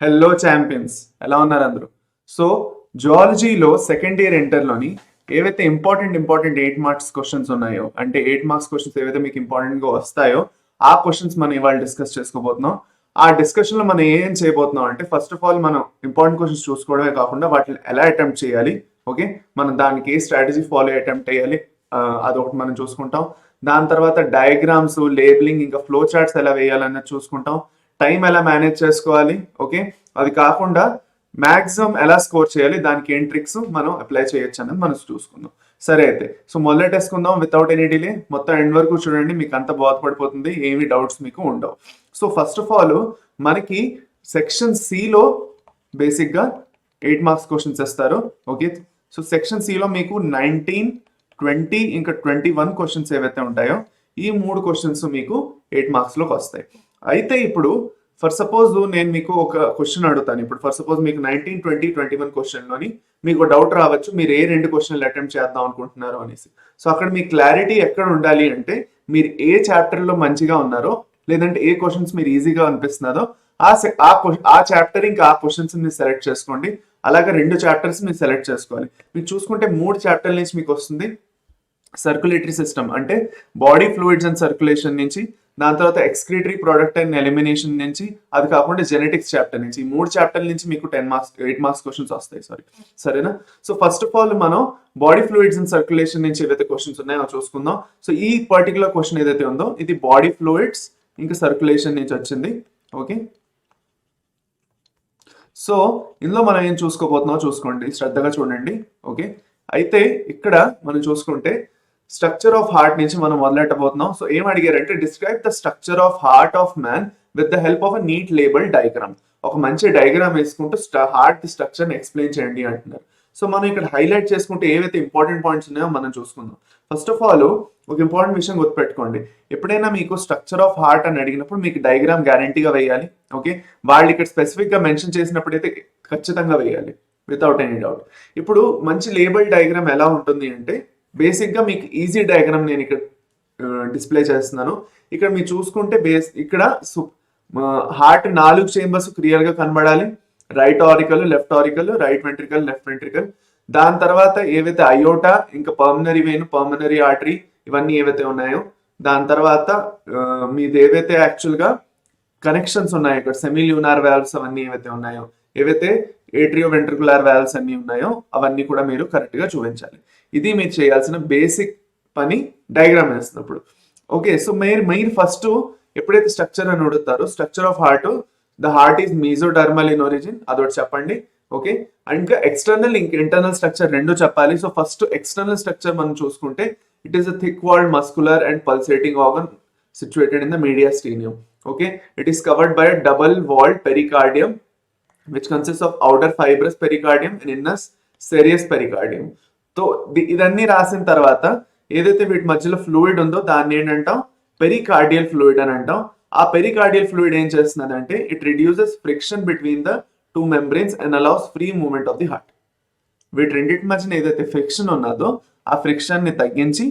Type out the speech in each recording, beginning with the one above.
Hello champions, ఎలా ఉన్నారు అందరూ? సో జువాలజీలో సెకండ్ ఇయర్ ఇంటర్లోని ఏవైతే ఇంపార్టెంట్ 8 మార్క్స్ క్వశ్చన్స్ ఉన్నాయో, అంటే 8 మార్క్స్ క్వశ్చన్స్ ఏవైతే మీకు ఇంపార్టెంట్గా వస్తాయో ఆ క్వశ్చన్స్ మనం ఇవాళ డిస్కస్ చేసుకోబోతున్నాం. ఆ డిస్కషన్లో మనం ఏం చేయబోతున్నాం అంటే, ఫస్ట్ ఆఫ్ ఆల్ మనం ఇంపార్టెంట్ క్వశ్చన్స్ చూసుకోవడమే కాకుండా వాటిని ఎలా అటెంప్ట్ చేయాలి, ఓకే, మనం దానికి ఏ స్ట్రాటజీ ఫాలో అటెంప్ట్ చేయాలి, అదొకటి మనం చూసుకుంటాం. దాని తర్వాత డయాగ్రామ్స్, లేబులింగ్, ఇంకా ఫ్లో చార్ట్స్ ఎలా వేయాలన్నది చూసుకుంటాం. టైం ఎలా మేనేజ్ చేసుకోవాలి, ఓకే, అది కాకుండా మ్యాక్సిమం ఎలా స్కోర్ చేయాలి, దానికి ఏం ట్రిక్స్ మనం అప్లై చేయొచ్చు అనేది మనం చూసుకుందాం. సరే అయితే, సో మొదలెట్టేసుకుందాం వితౌట్ ఎనీ డిలే. మొత్తం ఎండ్ వరకు చూడండి, మీకు అంత బోధపడిపోతుంది, ఏమి డౌట్స్ మీకు ఉండవు. సో ఫస్ట్ ఆఫ్ ఆల్ మనకి సెక్షన్ సిలో బేసిక్గా 8 మార్క్స్ క్వశ్చన్స్ ఇస్తారు, ఓకే. సో సెక్షన్ సిలో మీకు 19, 20 ఇంకా 21 క్వశ్చన్స్ ఏవైతే ఉంటాయో ఈ 3 క్వశ్చన్స్ మీకు 8 మార్క్స్లోకి వస్తాయి. అయితే ఇప్పుడు ఫర్ సపోజ్ నేను మీకు ఒక క్వశ్చన్ అడుగుతాను. ఇప్పుడు ఫర్ సపోజ్ మీకు 19, 20, 21 క్వశ్చన్లోని మీకు డౌట్ రావచ్చు, మీరు ఏ 2 క్వశ్చన్లు అటెంప్ట్ చేద్దాం అనుకుంటున్నారు అనేసి. సో అక్కడ మీ క్లారిటీ ఎక్కడ ఉండాలి అంటే, మీరు ఏ చాప్టర్లో మంచిగా ఉన్నారో, లేదంటే ఏ క్వశ్చన్స్ మీరు ఈజీగా అనిపిస్తున్నారో ఆ చాప్టర్ ఇంకా ఆ క్వశ్చన్స్ మీరు సెలెక్ట్ చేసుకోండి. అలాగే 2 చాప్టర్స్ మీరు సెలెక్ట్ చేసుకోవాలి. మీరు చూసుకుంటే 3 చాప్టర్ల నుంచి మీకు వస్తుంది సర్క్యులేటరీ సిస్టమ్, అంటే బాడీ ఫ్లూయిడ్స్ అండ్ సర్క్యులేషన్ నుంచి, దాని తర్వాత ఎక్స్క్రీటరీ ప్రోడక్ట్ అండ్ ఎలిమినేషన్ నుంచి, అది కాకుండా జెనెటిక్స్ చాప్టర్ నుంచి. ఈ 3 చాప్టర్ల నుంచి మీకు 8 మార్క్స్ క్వశ్చన్స్ వస్తాయి. సరేనా? సో ఫస్ట్ ఆఫ్ ఆల్ మనం బాడీ ఫ్లూయిడ్స్ అండ్ సర్క్యులేషన్ నుంచి ఏవైతే క్వశ్చన్స్ ఉన్నాయో చూసుకుందాం. సో ఈ పర్టికులర్ క్వశ్చన్ ఏదైతే ఉందో ఇది బాడీ ఫ్లూయిడ్స్ ఇంకా సర్క్యులేషన్ నుంచి వచ్చింది, ఓకే. సో ఇందులో మనం ఏం చూసుకోబోతున్నామో చూసుకోండి, శ్రద్ధగా చూడండి, ఓకే. అయితే ఇక్కడ మనం చూసుకుంటే స్ట్రక్చర్ ఆఫ్ హార్ట్ నుంచి మనం మొదలెట్టబోతున్నాం. సో ఏం అడిగారంటే, describe the structure of heart of man with the help of a neat label diagram. ఒక మంచి డయాగ్రామ్ వేసుకుంటూ హార్ట్ స్ట్రక్చర్ ఎక్స్ప్లెయిన్ చేయండి అంటున్నారు. సో మనం ఇక్కడ హైలైట్ చేసుకుంటే ఏవైతే ఇంపార్టెంట్ పాయింట్స్ ఉన్నాయో మనం చూసుకుందాం. ఫస్ట్ ఆఫ్ ఆల్ ఒక ఇంపార్టెంట్ విషయం గుర్తుపెట్టుకోండి, ఎప్పుడైనా మీకు స్ట్రక్చర్ ఆఫ్ హార్ట్ అని అడిగినప్పుడు మీకు డయాగ్రామ్ గ్యారంటీగా వేయాలి, ఓకే. వాళ్ళు ఇక్కడ స్పెసిఫిక్గా మెన్షన్ చేసినప్పుడైతే ఖచ్చితంగా వేయాలి, వితౌట్ ఎనీ డౌట్. ఇప్పుడు మంచి లేబుల్ డయాగ్రామ్ ఎలా ఉంటుంది అంటే, బేసిక్గా మీకు ఈజీ డయాగ్రామ్ నేను ఇక్కడ డిస్ప్లే చేస్తున్నాను. ఇక్కడ మీరు చూసుకుంటే ఇక్కడ హార్ట్ 4 చేంబర్స్ క్లియర్గా కనబడాలి. Right auricle, left auricle, right ventricle, left ventricle. దాని తర్వాత ఏవైతే అయోటా ఇంకా పల్మనరీ వెయిన్, పల్మనరీ ఆర్టరీ ఇవన్నీ ఏవైతే ఉన్నాయో, దాని తర్వాత మీది ఏవైతే యాక్చువల్గా కనెక్షన్స్ ఉన్నాయో ఇక్కడ సెమీల్యూనార్ వాల్వ్స్ అవన్నీ ఏవైతే ఉన్నాయో, ఏవైతే ఏట్రియో వెంట్రికులర్ వాల్వ్స్ అన్ని ఉన్నాయో అవన్నీ కూడా మీరు కరెక్ట్గా చూపించాలి. ఇది మీరు చేయాల్సిన బేసిక్ పని డయాగ్రామ్ వేస్తున్నప్పుడు, ఓకే. సో మీరు ఫస్ట్ ఎప్పుడైతే స్ట్రక్చర్ అని అడుగుతారో, structure of heart, the heart is mesodermal in origin, అదొకటి చెప్పండి, ఓకే. ఇంకా ఎక్స్టర్నల్ ఇంకా ఇంటర్నల్ స్ట్రక్చర్ రెండు చెప్పాలి. సో ఫస్ట్ ఎక్స్టర్నల్ స్ట్రక్చర్ మనం చూసుకుంటే, it is a thick walled muscular and pulsating organ situated in the mediastinum, okay. It is covered by a double walled pericardium which consists of outer fibrous pericardium and inner serous pericardium. So ఇదన్నీ రాసిన తర్వాత ఏదైతే వీటి మధ్యలో fluid ఉందో దాన్ని ఏంటంటాం, pericardial fluid అని అంటాం. ఆ పెరికార్డియల్ ఫ్లూయిడ్ ఏం చేస్తుందంటే, it reduces friction between the 2 membranes and allows free movement of the heart. వీటి రెండింటి మధ్యన ఏదైతే ఫ్రిక్షన్ ఉన్నదో ఆ ఫ్రిక్షన్ ని తగ్గించి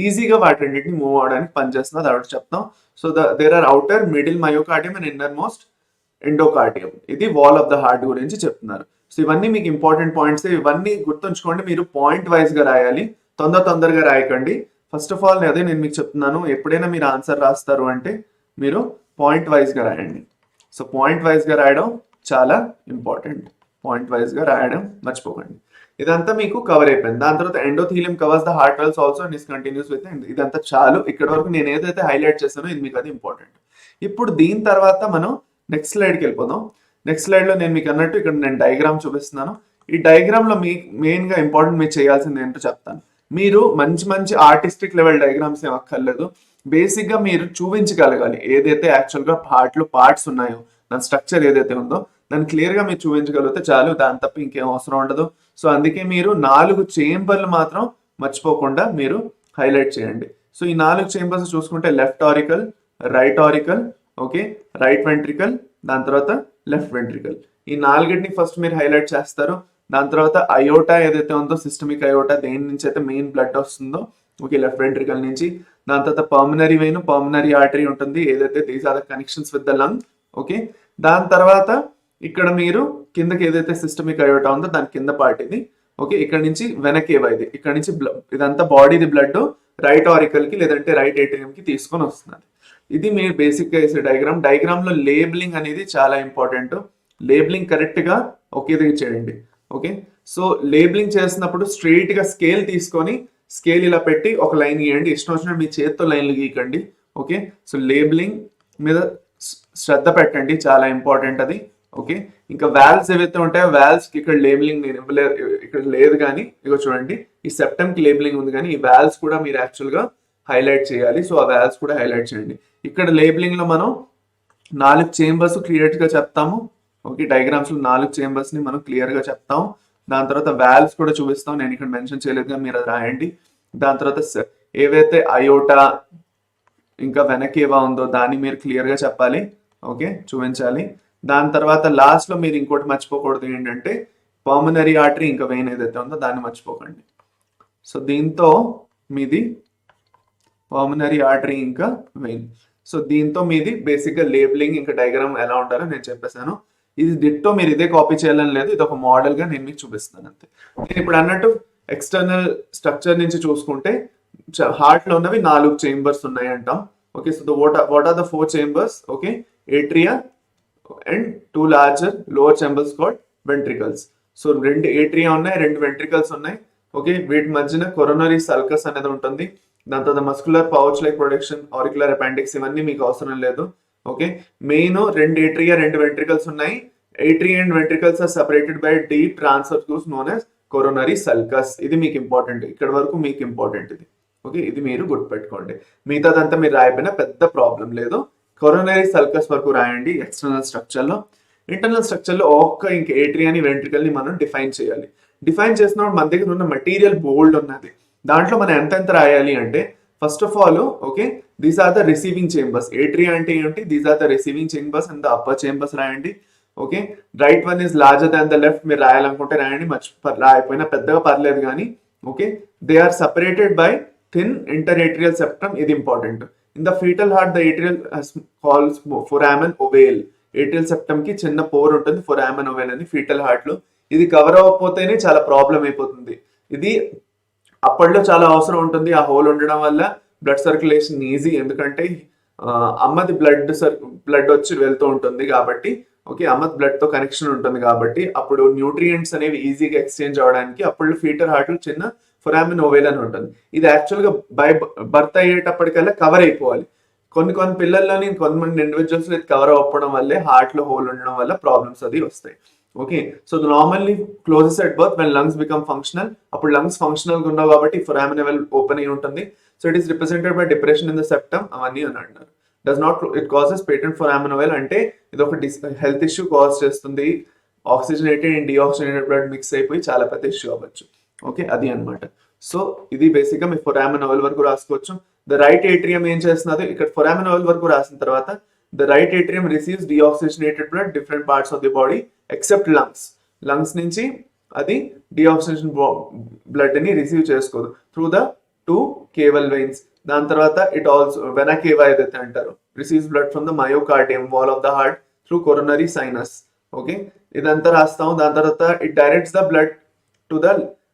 ఈజీగా వాటి రెండింటిని మూవ్ అవడానికి పనిచేస్తుంది, అది ఒకటి చెప్తాం. So there are outer, middle myocardium and inner most endocardium. ఇది వాల్ ఆఫ్ ద హార్ట్ గురించి చెప్తున్నారు. సో ఇవన్నీ మీకు ఇంపార్టెంట్ పాయింట్స్, ఇవన్నీ గుర్తుంచుకోండి. మీరు పాయింట్ వైజ్ గా రాయాలి, తొందరగా రాయకండి. ఫస్ట్ ఆఫ్ ఆల్ అదే నేను మీకు చెప్తున్నాను, ఎప్పుడైనా మీరు ఆన్సర్ రాస్తారు అంటే మీరు పాయింట్ వైజ్ గా రాయండి. సో పాయింట్ వైజ్ గా రాయడం చాలా ఇంపార్టెంట్, పాయింట్ వైజ్ గా రాయడం మర్చిపోకండి. ఇదంతా మీకు కవర్ అయిపోయింది. దాని తర్వాత endothelium covers the heart valves also and is continuous with. ఇదంతా చాలు, ఇక్కడ వరకు నేను ఏదైతే హైలైట్ చేస్తానో ఇది మీకు అది ఇంపార్టెంట్. ఇప్పుడు దీని తర్వాత మనం నెక్స్ట్ స్లైడ్కి వెళ్ళిపోదాం. నెక్స్ట్ స్లైడ్లో నేను మీకు అన్నట్టు ఇక్కడ నేను డయాగ్రామ్ చూపిస్తున్నాను. ఈ డయాగ్రామ్లో మీ మెయిన్గా ఇంపార్టెంట్ మీరు చేయాల్సింది ఏంటో చెప్తాను. మీరు మంచి ఆర్టిస్టిక్ లెవెల్ డయాగ్రామ్స్ ఏం అక్కర్లేదు, బేసిక్గా మీరు చూపించగలగాలి ఏదైతే యాక్చువల్గా హార్ట్లో పార్ట్స్ ఉన్నాయో, దాని స్ట్రక్చర్ ఏదైతే ఉందో దాన్ని క్లియర్గా మీరు చూపించగలిగితే చాలు, దాని తప్ప ఇంకేం అవసరం ఉండదు. సో అందుకే మీరు 4 చేంబర్లు మాత్రం మర్చిపోకుండా మీరు హైలైట్ చేయండి. సో ఈ 4 చేంబర్స్ చూసుకుంటే left auricle, right auricle, okay, right ventricle, దాని తర్వాత లెఫ్ట్ వెంట్రికల్. ఈ 4టిని ఫస్ట్ మీరు హైలైట్ చేస్తారు. దాని తర్వాత అయోటా ఏదైతే ఉందో, సిస్టమిక్ అయోటా, దేని నుంచి అయితే మెయిన్ బ్లడ్ వస్తుందో, ఓకే, లెఫ్ట్ వెంట్రికల్ నుంచి. దాని తర్వాత పల్మనరీ వెయిన్, పల్మనరీ ఆర్టరీ ఉంటుంది, ఏదైతే these are the connections with the lung, okay. దాని తర్వాత ఇక్కడ మీరు కిందకి ఏదైతే సిస్టమిక్ అయోటా ఉందో దాని కింద పార్ట్ ఇది. ఓకే, ఇక్కడ నుంచి వెనకేవా ఇది, ఇక్కడ నుంచి ఇదంతా బాడీది బ్లడ్ రైట్ ఆరికల్ కి లేదంటే రైట్ ఏటీఎం కి తీసుకొని వస్తున్నది. ఇది మీరు బేసిక్ గా వేసే డయాగ్రామ్. డయాగ్రామ్ లో లేబులింగ్ అనేది చాలా ఇంపార్టెంట్. లేబులింగ్ కరెక్ట్ గా ఒకేదిగా చేయండి. ఓకే, సో లేబులింగ్ చేసినప్పుడు స్ట్రైట్ గా స్కేల్ తీసుకొని స్కేల్ ఇలా పెట్టి ఒక లైన్ గీయండి. ఇష్టం వచ్చినట్టు మీ చేత్తో లైన్లు గీకండి. ఓకే, సో లేబులింగ్ మీద శ్రద్ధ పెట్టండి, చాలా ఇంపార్టెంట్ అది. ఓకే, ఇంకా వాల్వ్స్ ఏవైతే ఉంటాయో వాల్వ్స్ కి ఇక్కడ లేబులింగ్ నేను ఇవ్వలేదు, ఇక్కడ లేదు. కానీ ఇగో చూడండి, ఈ సెప్టమ్ కి లేబులింగ్ ఉంది, కానీ ఈ వాల్వ్స్ కూడా మీరు యాక్చువల్ గా హైలైట్ చేయాలి. సో ఆ వాల్వ్స్ కూడా హైలైట్ చేయండి. ఇక్కడ లేబులింగ్ లో మనం 4 చేంబర్స్ క్లియర్ గా చెప్తాము. ఓకే, డయాగ్రామ్స్ లో 4 చేంబర్స్ ని మనం క్లియర్ గా చెప్తాం. దాని తర్వాత వాల్వ్స్ కూడా చూపిస్తాం, నేను ఇక్కడ మెన్షన్ చేయలేదుగా, మీరు అది రాయండి. దాని తర్వాత ఏవైతే అయోటా ఇంకా వెనకేవా ఉందో దాన్ని మీరు క్లియర్ గా చెప్పాలి. ఓకే, చూపించాలి. దాని తర్వాత లాస్ట్ లో మీరు ఇంకోటి మర్చిపోకూడదు ఏంటంటే పల్మనరీ ఆర్టరీ ఇంకా వెయిన్ ఏదైతే ఉందో దాన్ని మర్చిపోకండి. సో దీంతో మీది పల్మనరీ ఆర్టరీ ఇంకా వెయిన్. సో దీంతో మీది బేసిక్ గా లేబులింగ్ ఇంకా డయాగ్రామ్ ఎలా ఉండాలో నేను చెప్పేశాను. ఇది డిట్టో మీరు ఇదే కాపీ చేయాలని లేదు, ఇది ఒక మోడల్ గా నేను మీకు చూపిస్తాను అంతే. నేను ఇప్పుడు అన్నట్టు ఎక్స్టర్నల్ స్ట్రక్చర్ నుంచి చూసుకుంటే హార్ట్ లో ఉన్నవి 4 చేంబర్స్ ఉన్నాయి అంటాం. Okay, so what are the 4 chambers? Okay, atria and 2 larger lower chambers called ventricles. So 2 atria ఉన్నాయి, 2 వెంట్రికల్స్ ఉన్నాయి. ఓకే, వీటి మధ్యన కొరోనరీ సల్కస్ అనేది ఉంటుంది. దాని తర్వాత muscular pouch like production, auricular appendix ఇవన్నీ మీకు అవసరం లేదు. ఓకే, మెయిన్ 2 ఏట్రియా 2 వెంట్రికల్స్ ఉన్నాయి. Atria and ventricles are separated by deep transverse known as coronary sulcus. ఇది మీకు ఇంపార్టెంట్, ఇక్కడ వరకు మీకు ఇంపార్టెంట్ ఇది. ఓకే, ఇది మీరు గుర్తుపెట్టుకోండి. మిగతాదంతా మీరు రాయిపోయినా పెద్ద ప్రాబ్లం లేదు. కొరోనరీ సల్కస్ వరకు రాయండి ఎక్స్టర్నల్ స్ట్రక్చర్ లో. ఇంటర్నల్ స్ట్రక్చర్ లో ఇంక ఏట్రియాని వెంట్రికల్ ని మనం డిఫైన్ చేయాలి. డిఫైన్ చేసినప్పుడు మన దగ్గర ఉన్న మెటీరియల్ బోల్డ్ ఉన్నది. దాంట్లో మనం ఎంత రాయాలి అంటే first of all okay, these are the receiving chambers. Atria అంటే ఏంటి? These are the receiving chambers and the upper chambers రాయండి. Okay, right one is larger than the left. మీరు రాయాలనుకుంటే రాయండి, రాయకపోయినా పెద్దగా పర్లేదు కానీ. Okay, they are separated by thin interatrial septum. ఇది important. In the fetal heart the atrial calls foramen ovale. Atrial septum కి చిన్న పోర్ ఉంటుంది, ఫొరామెన్ ఓవేల్ అని ఫీటల్ హార్ట్ లో. ఇది కవర్ అవ్వకపోతేనే చాలా ప్రాబ్లం అయిపోతుంది. ఇది అప్పట్లో చాలా అవసరం ఉంటుంది. ఆ హోల్ ఉండడం వల్ల బ్లడ్ సర్క్యులేషన్ ఈజీ, ఎందుకంటే అమ్మది బ్లడ్ వచ్చి వెళ్తూ ఉంటుంది కాబట్టి. ఓకే, అమ్మది బ్లడ్ తో కనెక్షన్ ఉంటుంది కాబట్టి అప్పుడు న్యూట్రియంట్స్ అనేవి ఈజీగా ఎక్స్చేంజ్ అవడానికి అప్పుడు ఫీటర్ హార్ట్ లో చిన్న ఫొరామిన్ ఓవేల్ అని ఉంటుంది. ఇది యాక్చువల్ గా బై బర్త్ అయ్యేటప్పటికల్లా కవర్ అయిపోవాలి. కొన్ని పిల్లల్లోని కొంతమంది ఇండివిజువల్స్ ఇది కవర్ అవ్వడం వల్లే హార్ట్ లో హోల్ ఉండడం వల్ల ప్రాబ్లమ్స్ అది వస్తాయి. Okay, so normally closes at birth when lungs become functional. అప్పుడు లంగ్స్ ఫంక్షనల్ గా ఉండవు కాబట్టి ఫొరామిన్ ఓవేల్ ఓపెన్ అయి ఉంటుంది. So it is represented by depression in the septum అవన్నీ అని అంటారు. Does not it causes patent foramen ovale అంటే ఇది ఒక హెల్త్ ఇష్యూ కాజ్ చేస్తుంది. Oxygenated and deoxygenated blood mix అయిపోయి చాలా పెద్ద ఇష్యూ అవ్వచ్చు. ఓకే, అది అన్నమాట. సో ఇది బేసిక్ గా మీ ఫొరామిన్ ఓవేల్ వరకు రాసుకోవచ్చు. ద రైట్ ఏట్రియం ఏం చేస్తున్నది ఇక్కడ ఫొరామిన్ ఓవేల్ వరకు రాసిన తర్వాత the right atrium receives deoxygenated blood different parts of the body except lungs. Lungs నుంచి అది డిఆక్సిజనేషన్ బ్లడ్ ని రిసీవ్ చేసుకోదు త్రూ ద 2 కేవల్ వెయిన్స్. దాని తర్వాత ఇట్ ఆల్సో వెనా కేవా ఏదైతే అంటారు receives blood from the myocardium wall of the heart through coronary sinus. Okay, ఇదంతా రాస్తాం. దాని తర్వాత it directs the blood to the,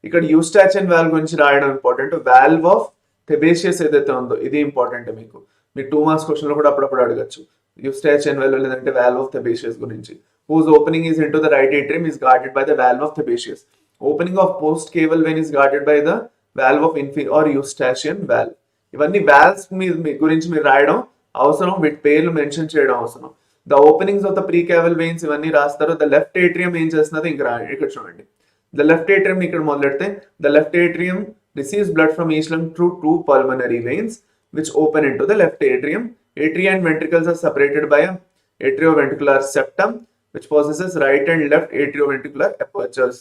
ఇక్కడ యూస్టాచియన్ వాల్వ్ గురించి రాయడం ఇంపార్టెంట్. వాల్వ్ ఆఫ్ థెబేషియస్ ఏదైతే ఉందో ఇది ఇంపార్టెంట్. మీకు 2 మార్క్స్ క్వశ్చన్ లో కూడా అప్పుడప్పుడు అడగచ్చు యూస్టాచియన్ వాల్వ్ లేదంటే వాల్వ్ ఆఫ్ థెబేషియస్ గురించి. whose opening is into the right atrium is guarded by the valve of Thebesius. Opening of post caval vein is guarded by the valve of inferior or Eustachian valve. ఇవన్నీ valves గురించి మీరు రాయడం అవసరం, వీటి పేర్లు mention చేయడం అవసరం. The openings of the pre Cavill veins ఇవన్నీ రాస్తారు. ద లెఫ్ట్ ఏట్రియం ఏం చేస్తున్నది ఇంకా రాయండి. ఇక్కడ చూడండి, ద లెఫ్ట్ ఏట్రియం ఇక్కడ మొదలెడితే the left atrium receives blood from each lung through 2 pulmonary veins which open into the left atrium. Atria and ventricles are separated by a atrioventricular septum which possesses right and left atrioventricular apertures.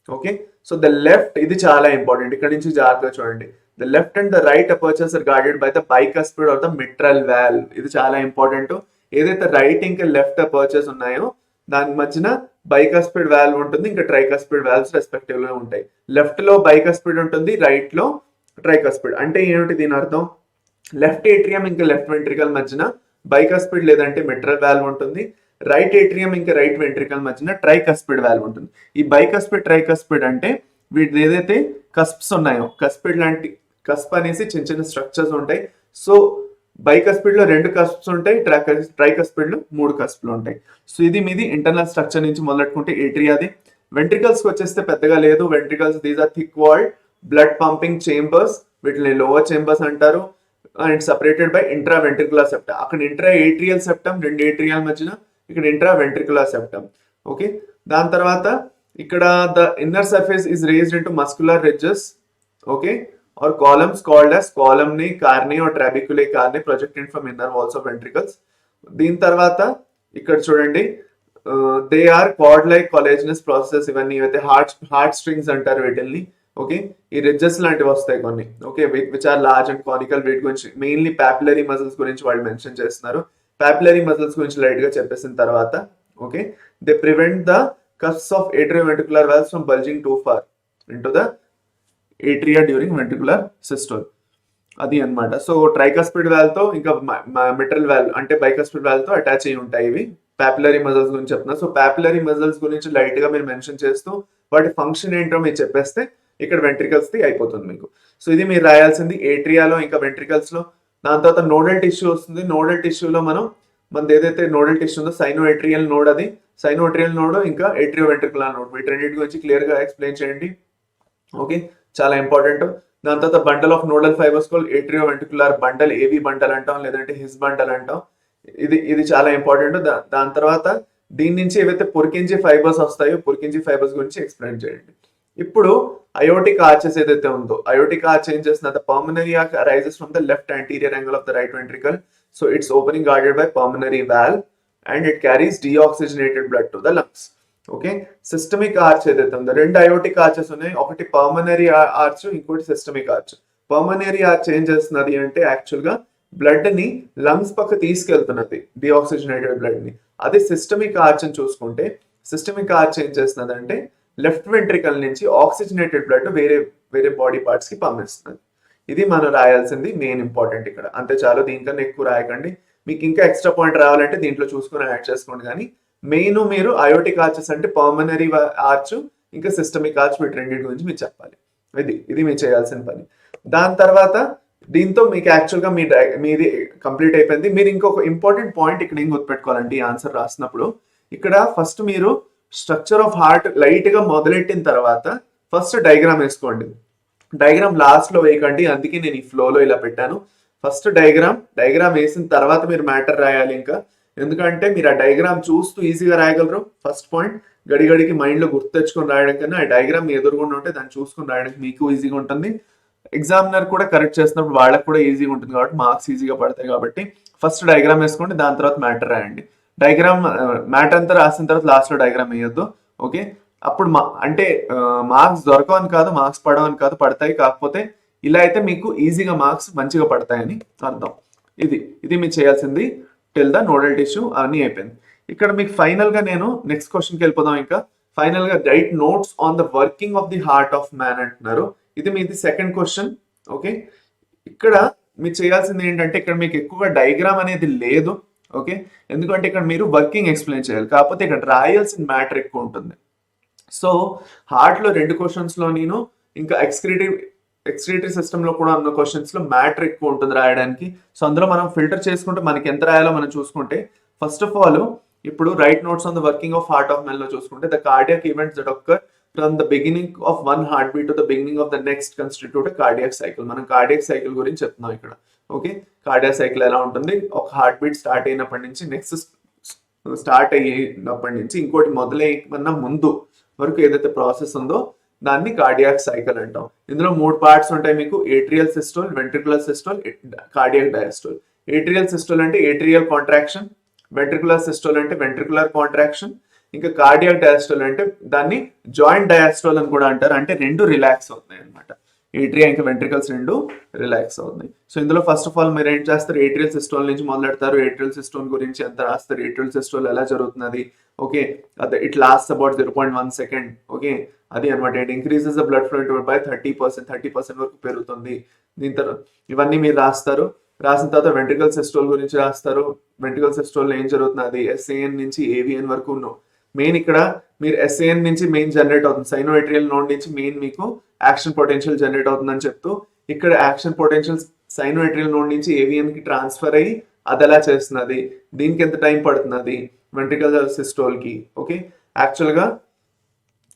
Okay, so the left ఇది చాలా important, ఇక్కడ నుంచి జాగ్రత్తగా చూడండి. The left and the right apertures are guarded by the bicuspid or the mitral valve. ఇది చాలా important. ఏదైతే right ఇంకా లెఫ్ట్ అపర్చర్స్ ఉన్నాయో దాని మధ్యన బైకస్పిడ్ వాల్వ్ ఉంటుంది, ఇంకా ట్రైకస్పిడ్ వాల్వ్స్ రెస్పెక్టివ్ గా ఉంటాయి. లెఫ్ట్ లో బైకస్పిడ్ ఉంటుంది, రైట్ లో ట్రైకస్పిడ్. అంటే ఏమిటి దీని అర్థం? లెఫ్ట్ ఏట్రియం ఇంకా లెఫ్ట్ వెంట్రికల్ మధ్యన బైకస్పిడ్ లేదంటే మిట్రల్ వాల్వ్ ఉంటుంది. రైట్ ఏట్రియం ఇంకా రైట్ వెంట్రికల్ మధ్యన ట్రైకస్పిడ్ వాల్వ్ ఉంటుంది. ఈ బైకస్పిడ్ ట్రైకస్పిడ్ అంటే వీటి ఏదైతే కస్ప్స్ ఉన్నాయో, కస్పిడ్ లాంటి కస్ప్ అనేసి చిన్న చిన్న స్ట్రక్చర్స్ ఉంటాయి. సో బైకస్పిడ్ లో 2 కస్ప్స్ ఉంటాయి, ట్రైకస్పిడ్ లో 3 కస్ప్లు ఉంటాయి. సో ఇది మీది ఇంటర్నల్ స్ట్రక్చర్ నుంచి మొదలెట్టుకుంటే ఏట్రియాది. వెంట్రికల్స్ వచ్చేస్తే పెద్దగా లేదు. Ventricles these are thick walled blood pumping chambers, వీటిని లోవర్ చేంబర్స్ అంటారు. And separated by intra ventricular septum. అక్కడ ఇంట్రా ఏట్రియల్ సెప్టమ్, 2 ఏట్రియాల మధ్యన, ఇక్కడ ఇంట్రా వెంట్రికులర్ సెప్టమ్. ఓకే, దాని తర్వాత ఇక్కడ the inner surface is raised into muscular ridges, okay, or columns called as columnae carneae or trabeculae carneae projected from inner walls of ventricles. దీని తర్వాత ఇక్కడ చూడండి, they are cord like collagenous processes. ఇవన్నీ అయితే heart strings అంటారు వీటిల్ని. Okay, ఈ ridges లాంటివి వస్తాయి కొన్ని. Okay, which are large and conical. వీటి గురించి మెయిన్లీ పాపులరీ మజిల్స్ గురించి వాళ్ళు మెన్షన్ చేస్తున్నారు. పాపులరీ మజిల్స్ గురించి లైట్ గా చెప్పేసిన తర్వాత, okay, they prevent the cusps of atrioventricular valves from bulging too far into the atria during ventricular systole. అది అన్నమాట. సో ట్రైకస్పిడ్ వాల్వ్ తో ఇంకా మిట్రల్ వాల్వ్ అంటే బైకస్పిడ్ వాల్వ్ తో అటాచ్ అయి ఉంటాయి. ఇవి పాపులరీ మజిల్స్ గురించి చెప్తున్నా. సో పాపులరీ మజిల్స్ గురించి లైట్ గా మీరు మెన్షన్ చేస్తూ వాటి ఫంక్షన్ ఏంటో మీరు చెప్పేస్తే ఇక్కడ వెంట్రికల్స్ ది అయిపోతుంది మీకు. సో ఇది మీరు రాయాల్సింది ఏట్రియాలో ఇంకా వెంట్రికల్స్ లో. దాని తర్వాత నోడల్ టిష్యూ వస్తుంది. నోడల్ టిష్యూలో మనది ఏదైతే నోడల్ టిష్యూ ఉందో సైనో ఏట్రియల్ నోడ్, అది సైనో ఏట్రియల్ నోడ్ ఇంకా ఏట్రియో వెంట్రికులర్ నోడ్, వీటి రెండింటి గురించి క్లియర్ గా ఎక్స్ప్లెయిన్ చేయండి. ఓకే, చాలా ఇంపార్టెంట్. దాని తర్వాత bundle of nodal fibres call atrio ventricular bundle, AV bundle అంటాం లేదంటే హిస్ బండల్ అంటాం. ఇది చాలా ఇంపార్టెంట్. దాని తర్వాత దీని నుంచి ఏవైతే పొరికించి ఫైబర్స్ వస్తాయో పొరికించి ఫైబర్స్ గురించి ఎక్స్ప్లెయిన్ చేయండి. ఇప్పుడు అయోటిక్ ఆర్చెస్ ఏదైతే ఉందో, అయోటిక్ ఆర్చ్ ఏం చేస్తుంది, the pulmonary arch arises from the left anterior angle of the right ventricle. So it's opening guarded by pulmonary valve and it carries deoxygenated blood to the lungs. Okay, systemic arch ఏదైతే ఉందో, 2 aortic arches ఉన్నాయి. ఒకటి pulmonary arch, ఇంకోటి systemic arch. Pulmonary arch ఏం చేస్తున్నది అంటే actual గా blood ని లంగ్స్ పక్క తీసుకెళ్తున్నది, డిఆక్సిజనేటెడ్ బ్లడ్ ని. అదే సిస్టమిక్ ఆర్చ్ అని చూసుకుంటే, సిస్టమిక్ ఆర్చ్ ఏం చేస్తున్నది అంటే లెఫ్ట్ వెంట్రికల్ నుంచి ఆక్సిజనేటెడ్ బ్లడ్ వేరే బాడీ పార్ట్స్ కి పంపిస్తున్నది. ఇది మనం రాయాల్సింది మెయిన్ ఇంపార్టెంట్ ఇక్కడ. అంతే చాలు, దీనికన్నా ఎక్కువ రాయకండి. మీకు ఇంకా ఎక్స్ట్రా పాయింట్ రావాలంటే దీంట్లో చూసుకొని యాడ్ చేసుకోండి. కానీ మెయిన్ మీరు అయోటిక్ ఆర్చెస్ అంటే పల్మనరీ ఆర్చ్ ఇంకా సిస్టమిక్ ఆర్చ్, వీటి రెండింటి గురించి మీరు చెప్పాలి. ఇది మీరు చేయాల్సిన పని. దాని తర్వాత దీంతో మీకు యాక్చువల్గా మీది కంప్లీట్ అయిపోయింది. మీరు ఇంకొక ఇంపార్టెంట్ పాయింట్ ఇక్కడ ఏం గుర్తుపెట్టుకోవాలంటే ఈ ఆన్సర్ రాసినప్పుడు, ఇక్కడ ఫస్ట్ మీరు స్ట్రక్చర్ ఆఫ్ హార్ట్ లైట్ గా మొదలెట్టిన తర్వాత ఫస్ట్ డయాగ్రామ్ వేసుకోండి. డయాగ్రామ్ లాస్ట్ లో వేయకండి, అందుకే నేను ఈ ఫ్లోలో ఇలా పెట్టాను. ఫస్ట్ డయాగ్రామ్ వేసిన తర్వాత మీరు మ్యాటర్ రాయాలి. ఇంకా ఎందుకంటే మీరు ఆ డయాగ్రామ్ చూస్తూ ఈజీగా రాయగలరు. ఫస్ట్ పాయింట్ గడిగడికి మైండ్ లో గుర్తు తెచ్చుకొని రాయడం కన్నా ఆ డయాగ్రామ్ ఎదురుగుండా ఉంటే దాన్ని చూసుకొని రాయడానికి మీకు ఈజీగా ఉంటుంది. ఎగ్జామినర్ కూడా కరెక్ట్ చేసినప్పుడు వాళ్ళకి కూడా ఈజీగా ఉంటుంది కాబట్టి మార్క్స్ ఈజీగా పడతాయి. కాబట్టి ఫస్ట్ డయాగ్రామ్ వేసుకోండి, దాని తర్వాత మ్యాటర్ రాయండి. డయాగ్రామ్ మ్యాటర్ అంతా రాసిన తర్వాత లాస్ట్ లో డయాగ్రామ్ వేయొద్దు. ఓకే, అప్పుడు అంటే మార్క్స్ దొరకవని కాదు, మార్క్స్ పడవని కాదు, పడతాయి. కాకపోతే ఇలా అయితే మీకు ఈజీగా మార్క్స్ మంచిగా పడతాయని అర్థం. ఇది మీరు చేయాల్సింది టిల్ ద నోడల్ టిష్యూ అన్నీ అయిపోయింది. ఇక్కడ మీకు ఫైనల్ గా నేను నెక్స్ట్ క్వశ్చన్కి వెళ్ళిపోదాం. ఇంకా ఫైనల్ గా right notes on the working of the heart of man అంటున్నారు. ఇది మీది సెకండ్ క్వశ్చన్. ఓకే, ఇక్కడ మీరు చేయాల్సింది ఏంటంటే ఇక్కడ మీకు ఎక్కువగా డయాగ్రామ్ అనేది లేదు. ఓకే, ఎందుకంటే ఇక్కడ మీరు వర్కింగ్ ఎక్స్ప్లెయిన్ చేయాలి, కాకపోతే ఇక్కడ రాయాల్సిన మ్యాటర్ ఎక్కువ ఉంటుంది. సో హార్ట్ లో 2 క్వశ్చన్స్ లో నేను ఇంకా ఎక్స్క్రీటరీ సిస్టమ్ లో కూడా ఉన్న క్వశ్చన్స్ లో మ్యాటర్ ఎక్కువ ఉంటుంది రాయడానికి. సో అందులో మనం ఫిల్టర్ చేసుకుంటే మనకి ఎంత రాయాలో మనం చూసుకుంటే, ఫస్ట్ ఆఫ్ ఆల్ ఇప్పుడు right notes on the working of heart of man లో చూసుకుంటే, the cardiac events that అక్కర్ from the beginning of one heart beat to the beginning of the next constitute cardiac cycle. మనం cardiac cycle గురించి చెప్తున్నాం ఇక్కడ. Okay, cardiac cycle ఎలా ఉంటుంది, ఒక heart beat start అయినప్పటి నుంచి నెక్స్ట్ స్టార్ట్ అయినప్పటి నుంచి ఇంకోటి మొదలైన ముందు వరకు ఏదైతే ప్రాసెస్ ఉందో దాన్ని కార్డియాక్ సైకిల్ అంటాం. ఇందులో 3 పార్ట్స్ ఉంటాయి మీకు, atrial systole, ventricular systole, cardiac diastole. Atrial systole అంటే ఏట్రియల్ కాంట్రాక్షన్, వెంట్రికులర్ సిస్టోల్ అంటే వెంట్రికులర్ కాంట్రాక్షన్, ఇంకా కార్డియాక్ డయాస్టోల్ అంటే దాన్ని జాయింట్ డయాస్టోల్ అని కూడా అంటారు. అంటే 2 రిలాక్స్ అవుతాయి అనమాట. ఏట్రియా ఇంకా వెంట్రికల్స్ 2 రిలాక్స్ అవుతాయి. సో ఇందులో ఫస్ట్ ఆఫ్ ఆల్ మీరు ఏం చేస్తారు, ఏట్రియల్ సిస్టోల్ నుంచి మొదలెడతారు. ఏట్రియల్ సిస్టోల్ గురించి ఎంత రాస్తారు, ఏట్రియల్ సిస్టోల్ ఎలా జరుగుతున్నది. Okay, it last about 0.1 second. Okay, అది అనమాట. It increases the blood flow by 30% వరకు పెరుగుతుంది. దీని తర్వాత ఇవన్నీ మీరు రాస్తారు. రాసిన తర్వాత వెంట్రికల్ సిస్టోల్ గురించి రాస్తారు. వెంట్రికల్ సిస్టోల్ ఏం జరుగుతున్నది, ఎస్ఏఎన్ నుంచి ఏవిఎన్ వరకు మెయిన్ ఇక్కడ మీరు ఎస్ఏఎన్ నుంచి మెయిన్ జనరేట్ అవుతుంది, సైనోఎట్రియల్ నోడ్ నుంచి మెయిన్ మీకు యాక్షన్ పొటెన్షియల్ జనరేట్ అవుతుందని చెప్తూ ఇక్కడ యాక్షన్ పొటెన్షియల్ సైనోఎట్రియల్ నోడ్ నుంచి ఏవిఎన్ కి ట్రాన్స్ఫర్ అయ్యి అది ఎలా చేస్తున్నది, దీనికి ఎంత టైం పడుతున్నది వెంట్రికల్ సిస్టోల్ కి. ఓకే, యాక్చువల్ గా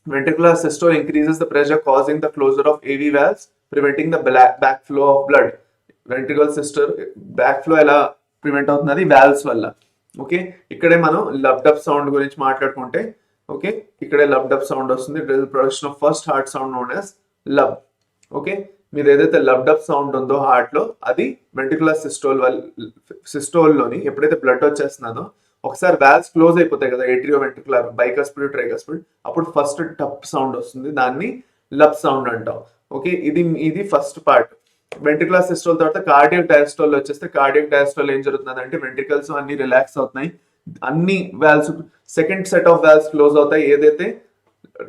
ventricular systole increases the pressure causing the closure of AV valves, preventing the backflow of blood. Ventricular systole backflow ఎలా ప్రివెంట్ అవుతున్నది, వాల్వ్స్ వల్ల. ఓకే, ఇక్కడే మనం లబ్డబ్ సౌండ్ గురించి మాట్లాడుకుంటే, ఓకే ఇక్కడే లబ్డబ్ సౌండ్ వస్తుంది. It is production of first heart sound known as lub. Okay, మీరు ఏదైతే లబ్డబ్ సౌండ్ ఉందో హార్ట్ లో, అది వెంట్రికులర్ సిస్టోల్ లోని ఎప్పుడైతే బ్లడ్ వచ్చేస్తున్నానో ఒకసారి వాల్వ్స్ క్లోజ్ అయిపోతాయి కదా, ఏట్రియో వెంట్రికులర్, బైకస్పిడ్, ట్రైకస్పిడ్, అప్పుడు ఫస్ట్ టప్ సౌండ్ వస్తుంది, దాన్ని లబ్ సౌండ్ అంటాం. ఓకే, ఇది ఫస్ట్ పార్ట్. వెంట్రికులర్ సిస్టోల్ తర్వాత కార్డియక్ డయాస్టోల్ వచ్చేస్తే, కార్డియక్ డయాస్టోల్ ఏం జరుగుతుంది అంటే వెంట్రికల్స్ అన్ని రిలాక్స్ అవుతున్నాయి, అన్ని valves second set of valves close అవుతాయి. ఏదైతే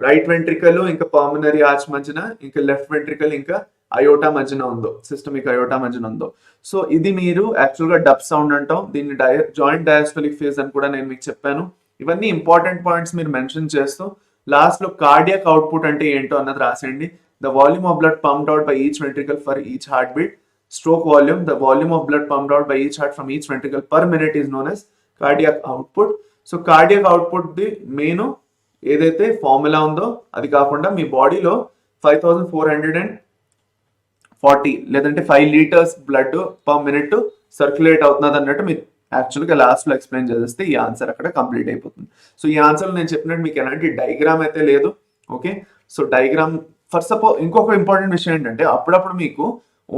రైట్ వెంట్రికల్ ఇంకా పల్మనరీ ఆర్చ్ మధ్యన, ఇంకా లెఫ్ట్ వెంట్రికల్ ఇంకా అయోటా మధ్యన ఉందో, సిస్టమిక్ అయోటా మధ్యన ఉందో. సో ఇది మీరు యాక్చువల్ గా డబ్ సౌండ్ అంటాం. దీన్ని జాయింట్ డయాస్టోలిక్ ఫేజ్ అని కూడా నేను మీకు చెప్పాను. ఇవన్నీ ఇంపార్టెంట్ పాయింట్స్ మీరు మెన్షన్ చేస్తూ లాస్ట్ లో కార్డియాక్ అవుట్పుట్ అంటే ఏంటో అన్నది రాసేయండి. The volume of blood pumped out by each ventricle for each heart beat. Stroke volume, the volume of blood pumped out by each heart from each ventricle per minute is known as cardiac output. So cardiac output the main ఏదైతే formula ఉందో అది కాకుండా మీ బాడీలో 5440 లేదంటే 5 litres blood per minute circulate అవుతున్నది అన్నట్టు మీరు యాక్చువల్గా లాస్ట్ లో ఎక్స్ప్లెయిన్ చేస్తే ఈ ఆన్సర్ అక్కడ కంప్లీట్ అయిపోతుంది. సో ఈ ఆన్సర్ నేను చెప్పినట్టు మీకు ఎలాంటి డయాగ్రామ్ అయితే లేదు. Okay, so diagram for suppose ఇంకొక ఇంపార్టెంట్ విషయం ఏంటంటే అప్పుడప్పుడు మీకు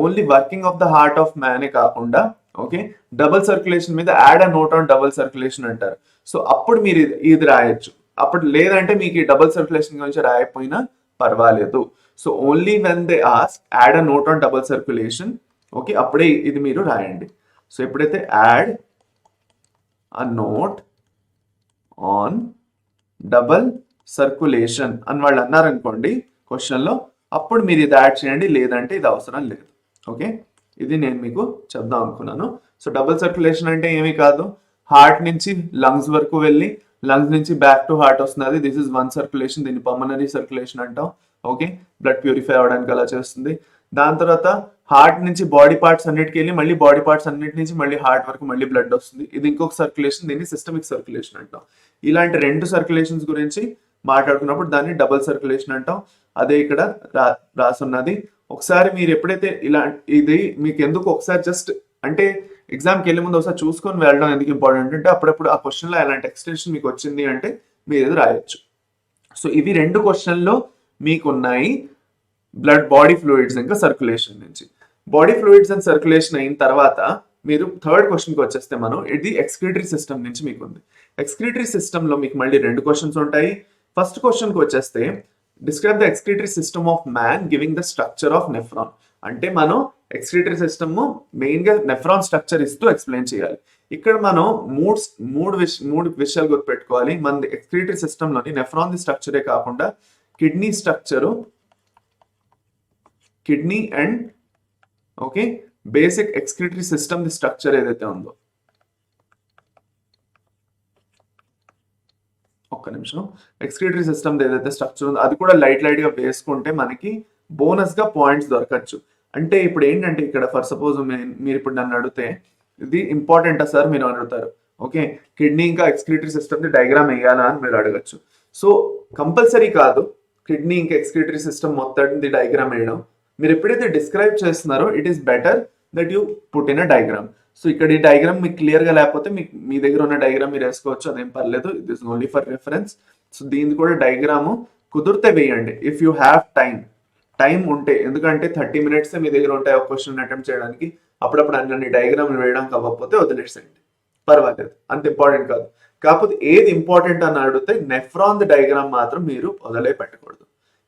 only working of the heart of మ్యానే కాకుండా, ఓకే డబుల్ సర్క్యులేషన్ మీద add a note on double circulation అంటారు. సో అప్పుడు మీరు ఇది రాయొచ్చు. అప్పుడు లేదంటే మీకు ఈ డబుల్ సర్క్యులేషన్ గురించి రాయకపోయినా పర్వాలేదు. So only when they ask add a note on double circulation, okay అప్పుడే ఇది మీరు రాయండి. సో ఎప్పుడైతే add a note on double circulation అని వాళ్ళు అన్నారనుకోండి క్వశ్చన్లో, అప్పుడు మీరు ఇది యాడ్ చేయండి, లేదంటే ఇది అవసరం లేదు. ఓకే, ఇది నేను మీకు చెప్దాం అనుకున్నాను. సో డబుల్ సర్క్యులేషన్ అంటే ఏమీ కాదు, హార్ట్ నుంచి లంగ్స్ వరకు వెళ్ళి లంగ్స్ నుంచి బ్యాక్ టు హార్ట్ వస్తున్నది. దిస్ ఇస్ వన్ సర్క్యులేషన్, దీన్ని పల్మనరీ సర్క్యులేషన్ అంటాం. ఓకే, బ్లడ్ ప్యూరిఫై అవ్వడానికి అలా చేస్తుంది. దాని తర్వాత హార్ట్ నుంచి బాడీ పార్ట్స్ అన్నిటికి వెళ్ళి మళ్ళీ బాడీ పార్ట్స్ అన్నిటి నుంచి మళ్ళీ హార్ట్ వరకు మళ్ళీ బ్లడ్ వస్తుంది. ఇది ఇంకొక సర్క్యులేషన్, దీన్ని సిస్టమిక్ సర్క్యులేషన్ అంటాం. ఇలాంటి 2 సర్క్యులేషన్స్ గురించి మాట్లాడుకున్నప్పుడు దాన్ని డబుల్ సర్క్యులేషన్ అంటాం. అదే ఇక్కడ రాసున్నది. ఒకసారి మీరు ఎప్పుడైతే ఇది మీకు ఎందుకు ఒకసారి జస్ట్ అంటే ఎగ్జామ్కి వెళ్ళే ముందు ఒకసారి చూసుకొని వెళ్ళడం ఎందుకు ఇంపార్టెంట్ అంటే అప్పుడప్పుడు ఆ క్వశ్చన్లో ఎలాంటి ఎక్స్టెన్షన్ మీకు వచ్చింది అంటే మీరు ఇది రాయొచ్చు. సో ఇవి 2 క్వశ్చన్లో మీకు ఉన్నాయి బ్లడ్ బాడీ ఫ్లూయిడ్స్ ఇంకా సర్క్యులేషన్ నుంచి. బాడీ ఫ్లూయిడ్స్ అండ్ సర్క్యులేషన్ అయిన తర్వాత మీరు థర్డ్ క్వశ్చన్కి వచ్చేస్తే మనం ఇది ఎక్స్క్రీటరీ సిస్టమ్ నుంచి మీకు ఉంది. ఎక్స్క్రీటరీ సిస్టంలో మీకు మళ్ళీ 2 క్వశ్చన్స్ ఉంటాయి. ఫస్ట్ క్వశ్చన్కి వచ్చేస్తే describe the excretory system of man giving the structure of nephron. అంటే మనం ఎక్స్క్రీటరీ సిస్టమ్ మెయిన్ గా నెఫ్రాన్ స్ట్రక్చర్ ఇస్తూ ఎక్స్ప్లెయిన్ చేయాలి. ఇక్కడ మనం మూడు విషయాలు గుర్తుపెట్టుకోవాలి. మన ఎక్స్క్రీటరీ సిస్టమ్ లోని నెఫ్రాన్ ది స్ట్రక్చరే కాకుండా kidney structure, kidney and okay basic excretory system the structure ఏదైతే ఉందో, ఒక్క నిమిషం, ఎక్స్క్రీటరీ సిస్టమ్ ఏదైతే స్ట్రక్చర్ ఉందో అది కూడా లైట్ గా వేసుకుంటే మనకి బోనస్ గా పాయింట్స్ దొరకచ్చు. అంటే ఇప్పుడు ఏంటంటే ఇక్కడ ఫర్ సపోజ్ మీరు ఇప్పుడు నన్ను అడిగితే ఇది ఇంపార్టెంటా సార్ మీరు అడుగుతారు. ఓకే, కిడ్నీ ఇంకా ఎక్స్క్రీటరీ సిస్టమ్ ది డయాగ్రామ్ వేయాలా అని మీరు అడగచ్చు. సో కంపల్సరీ కాదు కిడ్నీ ఇంకా ఎక్స్క్రీటరీ సిస్టమ్ మొత్తం ది డయాగ్రామ్ వేయడం. మీరు ఎప్పుడైతే డిస్క్రైబ్ చేస్తున్నారో it is better that you put in a diagram. So ఇక్కడ ఈ డయాగ్రామ్ మీకు క్లియర్ గా లేకపోతే మీ దగ్గర ఉన్న డయాగ్రామ్ మీరు వేసుకోవచ్చు, అదేం పర్లేదు. It is only for reference. So దీనికి కూడా డయాగ్రామ్ కుదిరితే వేయండి ఇఫ్ యూ హ్యావ్ టైం ఉంటే, ఎందుకంటే 30 minutes మీ దగ్గర ఉంటాయి ఒక క్వశ్చన్ అటెంప్ట్ చేయడానికి. అప్పుడప్పుడు అన్ని డయాగ్రామ్ వేయడానికి అవ్వకపోతే వదిలేసేయండి, పర్వాలేదు, అంత ఇంపార్టెంట్ కాదు. కాకపోతే ఏది ఇంపార్టెంట్ అని అడిగితే నెఫ్రాన్ ది డయాగ్రామ్ మాత్రం మీరు వదిలే పెట్టకూడదు.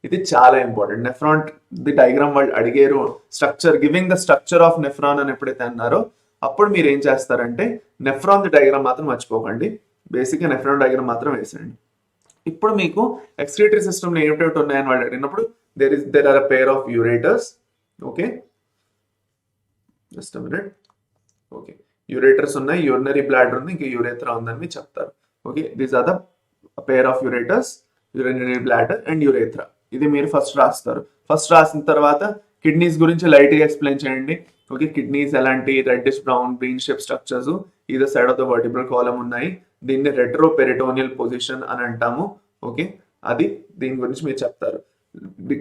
ఇది చాలా ఇంపార్టెంట్. నెఫ్రాన్ ది డయాగ్రామ్ వాళ్ళు అడిగారు, structure giving the structure of nephron అని ఎప్పుడైతే అన్నారో అప్పుడు మీరు ఏం చేస్తారంటే నెఫ్రాన్ ది డయాగ్రామ్ మాత్రం మర్చిపోకండి, బేసిక్గా నెఫ్రాన్ డయాగ్రామ్ మాత్రం వేసేయండి. ఇప్పుడు మీకు ఎక్స్క్రీటరీ సిస్టమ్ లో ఏమిటి ఉన్నాయని వాళ్ళు అడిగినప్పుడు there are a pair of ureters. Okay, just a minute. Okay, ureters ఉన్నాయి, యూరినరీ బ్లాడర్ ఉంది, ఇంకా యూరేథ్రా ఉందని మీరు చెప్తారు. Okay, these are the pair of ureters, urinary bladder and urethra. ఇది మీరు ఫస్ట్ రాస్తారు. ఫస్ట్ రాసిన తర్వాత కిడ్నీస్ గురించి లైట్గా ఎక్స్ప్లెయిన్ చేయండి. ఓకే, కిడ్నీస్ ఎలాంటి reddish brown green shape structures either side of the vertebral column ఉన్నాయి. దీన్ని రెట్రో పెరిటోనియల్ పొజిషన్ అని అంటాము. ఓకే, అది దీని గురించి మీరు చెప్తారు.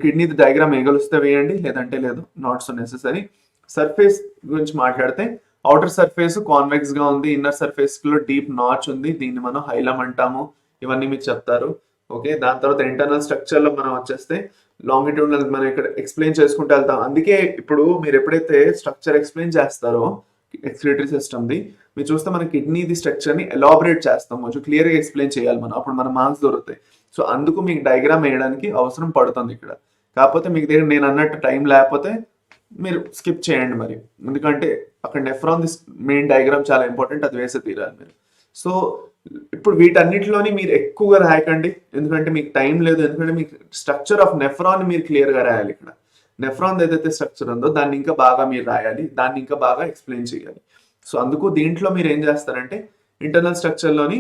కిడ్నీ డయాగ్రామ్ వేయగలిస్తే వేయండి, లేదంటే లేదు, నాట్ సో నెసెసరీ. సర్ఫేస్ గురించి మాట్లాడితే అవుటర్ సర్ఫేస్ కాన్వెక్స్ గా ఉంది, ఇన్నర్ సర్ఫేస్ లో డీప్ నాచ్ ఉంది, దీన్ని మనం హైలమ్ అంటాము. ఇవన్నీ మీరు చెప్తారు. ఓకే, దాని తర్వాత ఇంటర్నల్ స్ట్రక్చర్ లో మనం వచ్చేస్తే లాంగిట్యూడినల్ మనం ఇక్కడ ఎక్స్ప్లెయిన్ చేసుకుంటూ వెళ్తాం. అందుకే ఇప్పుడు మీరు ఎప్పుడైతే స్ట్రక్చర్ ఎక్స్ప్లెయిన్ చేస్తారో ఎక్స్క్రిటరీ సిస్టమ్ది, మీరు చూస్తే మన కిడ్నీది స్ట్రక్చర్ని ఎలాబరేట్ చేస్తాం, కొంచెం క్లియర్గా ఎక్స్ప్లెయిన్ చేయాలి మనం, అప్పుడు మన మార్క్స్ దొరుకుతాయి. సో అందుకు మీకు డయాగ్రామ్ వేయడానికి అవసరం పడుతుంది ఇక్కడ. కాకపోతే మీకు దగ్గర నేను అన్నట్టు టైం లేకపోతే మీరు స్కిప్ చేయండి మరి, ఎందుకంటే అక్కడ నెఫ్రాన్ మెయిన్ డయాగ్రామ్ చాలా ఇంపార్టెంట్, అది వేసే తీరాలి మీరు. సో ఇప్పుడు వీటన్నిటిలోని మీరు ఎక్కువగా రాయకండి, ఎందుకంటే మీకు టైం లేదు. ఎందుకంటే మీకు స్ట్రక్చర్ ఆఫ్ నెఫ్రాన్ మీరు క్లియర్గా రాయాలి. ఇక్కడ నెఫ్రాన్ ఏదైతే స్ట్రక్చర్ ఉందో దాన్ని ఇంకా బాగా మీరు రాయాలి, దాన్ని ఇంకా బాగా ఎక్స్ప్లెయిన్ చేయాలి. సో అందుకు దీంట్లో మీరు ఏం చేస్తారంటే ఇంటర్నల్ స్ట్రక్చర్లోని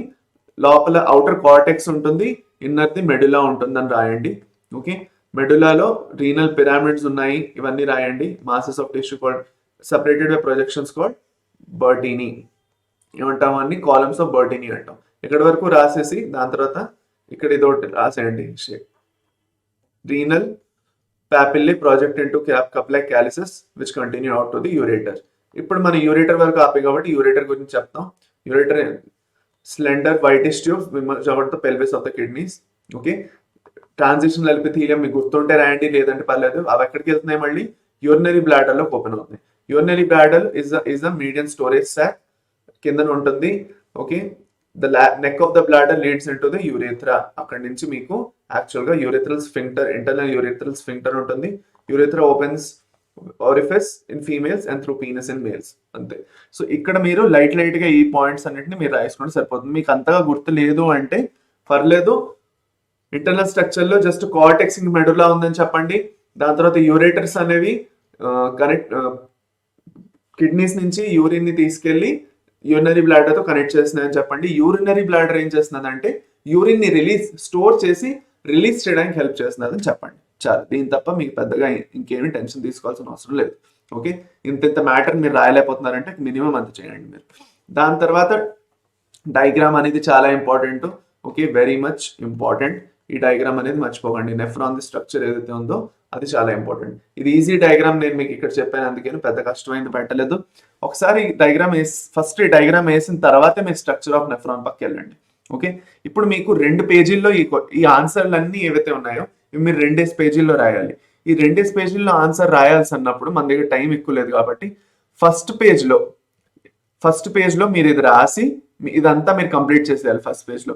లోపల అవుటర్ కార్టెక్స్ ఉంటుంది, ఇన్నర్ది మెడులా ఉంటుందని రాయండి. ఓకే, మెడులాలో రీనల్ పిరామిడ్స్ ఉన్నాయి, ఇవన్నీ రాయండి. Masses of tissue called separated by projections called Bertini ఏమంటాం, అన్ని కాలమ్స్ ఆఫ్ బర్టీని అంటాం. ఇక్కడ వరకు రాసేసి దాని తర్వాత ఇక్కడ ఇదొకటి రాసేయండి, renal papillae project into cuplike calyces which continue out to the ureter. ఇప్పుడు మన యూరేటర్ వరకు ఆపే కాబట్టి యూరేటర్ గురించి చెప్తాం. Ureter slender whitish tube emerge the pelvis of the kidneys. Okay, transitional epithelium మీకు గుర్తుంటే రాయండి, లేదంటే పర్లేదు. అవి ఎక్కడికి వెళ్తున్నాయి, మళ్ళీ యూరినరీ బ్లాడర్ లో ఓపెన్ అవుతుంది. Urinary bladder is the medium storage sac, కింద ఉంటుంది. Okay, the neck of the bladder leads in to the urethra. అక్కడి నుంచి మీకు యాక్చువల్ గా urethral sphincter, internal urethral sphincter ఉంటుంది. Urethra opens orifice in females and through penis in males, అంతే. So ఇక్కడ మీరు లైట్ గా ఈ పాయింట్స్ అన్నింటిని మీరు రాసుకుంటే సరిపోతుంది. మీకు అంతగా గుర్తు లేదు అంటే పర్లేదు, ఇంటర్నల్ స్ట్రక్చర్ లో జస్ట్ కార్టెక్స్ మెడులా ఉందని చెప్పండి. దాని తర్వాత యూరేటర్స్ అనేవి కనెక్ట్ కిడ్నీస్ నుంచి యూరిన్ ని తీసుకెళ్లి యూరినరీ బ్లాడర్ తో కనెక్ట్ చేస్తున్నాయని చెప్పండి. యూరినరీ బ్లాడర్ ఏం చేస్తున్నదంటే యూరిన్ ని స్టోర్ చేసి రిలీజ్ చేయడానికి హెల్ప్ చేస్తున్నదని చెప్పండి. చాలు, దీని తప్ప మీకు పెద్దగా ఇంకేమీ టెన్షన్ తీసుకోవాల్సిన అవసరం లేదు. ఓకే, ఇంత మ్యాటర్ మీరు రాయలేకపోతున్నారంటే మినిమం అంత చేయండి మీరు. దాని తర్వాత డయాగ్రామ్ అనేది చాలా important. Okay, very much important. ఈ డయాగ్రామ్ అనేది మర్చిపోకండి. నెఫ్రాన్ ది స్ట్రక్చర్ ఏదైతే ఉందో అది చాలా ఇంపార్టెంట్. ఇది ఈజీ డయాగ్రామ్, నేను మీకు ఇక్కడ చెప్పాను, అందుకని పెద్ద కష్టమైంది పెట్టలేదు. ఒకసారి డయాగ్రామ్ ఫస్ట్ డయాగ్రామ్ వేసిన తర్వాత మీరు స్ట్రక్చర్ ఆఫ్ నెఫ్రాన్ పక్కకి వెళ్ళండి. ఓకే, ఇప్పుడు మీకు 2 పేజీల్లో ఈ ఆన్సర్లు అన్ని ఏవైతే ఉన్నాయో ఇవి మీరు 2 పేజీల్లో రాయాలి. ఈ 2 పేజీల్లో ఆన్సర్ రాయాల్సి అన్నప్పుడు మన దగ్గర టైం ఎక్కువ లేదు కాబట్టి ఫస్ట్ పేజ్ లో మీరు ఇది రాసి ఇదంతా మీరు కంప్లీట్ చేసేయాలి. ఫస్ట్ పేజ్ లో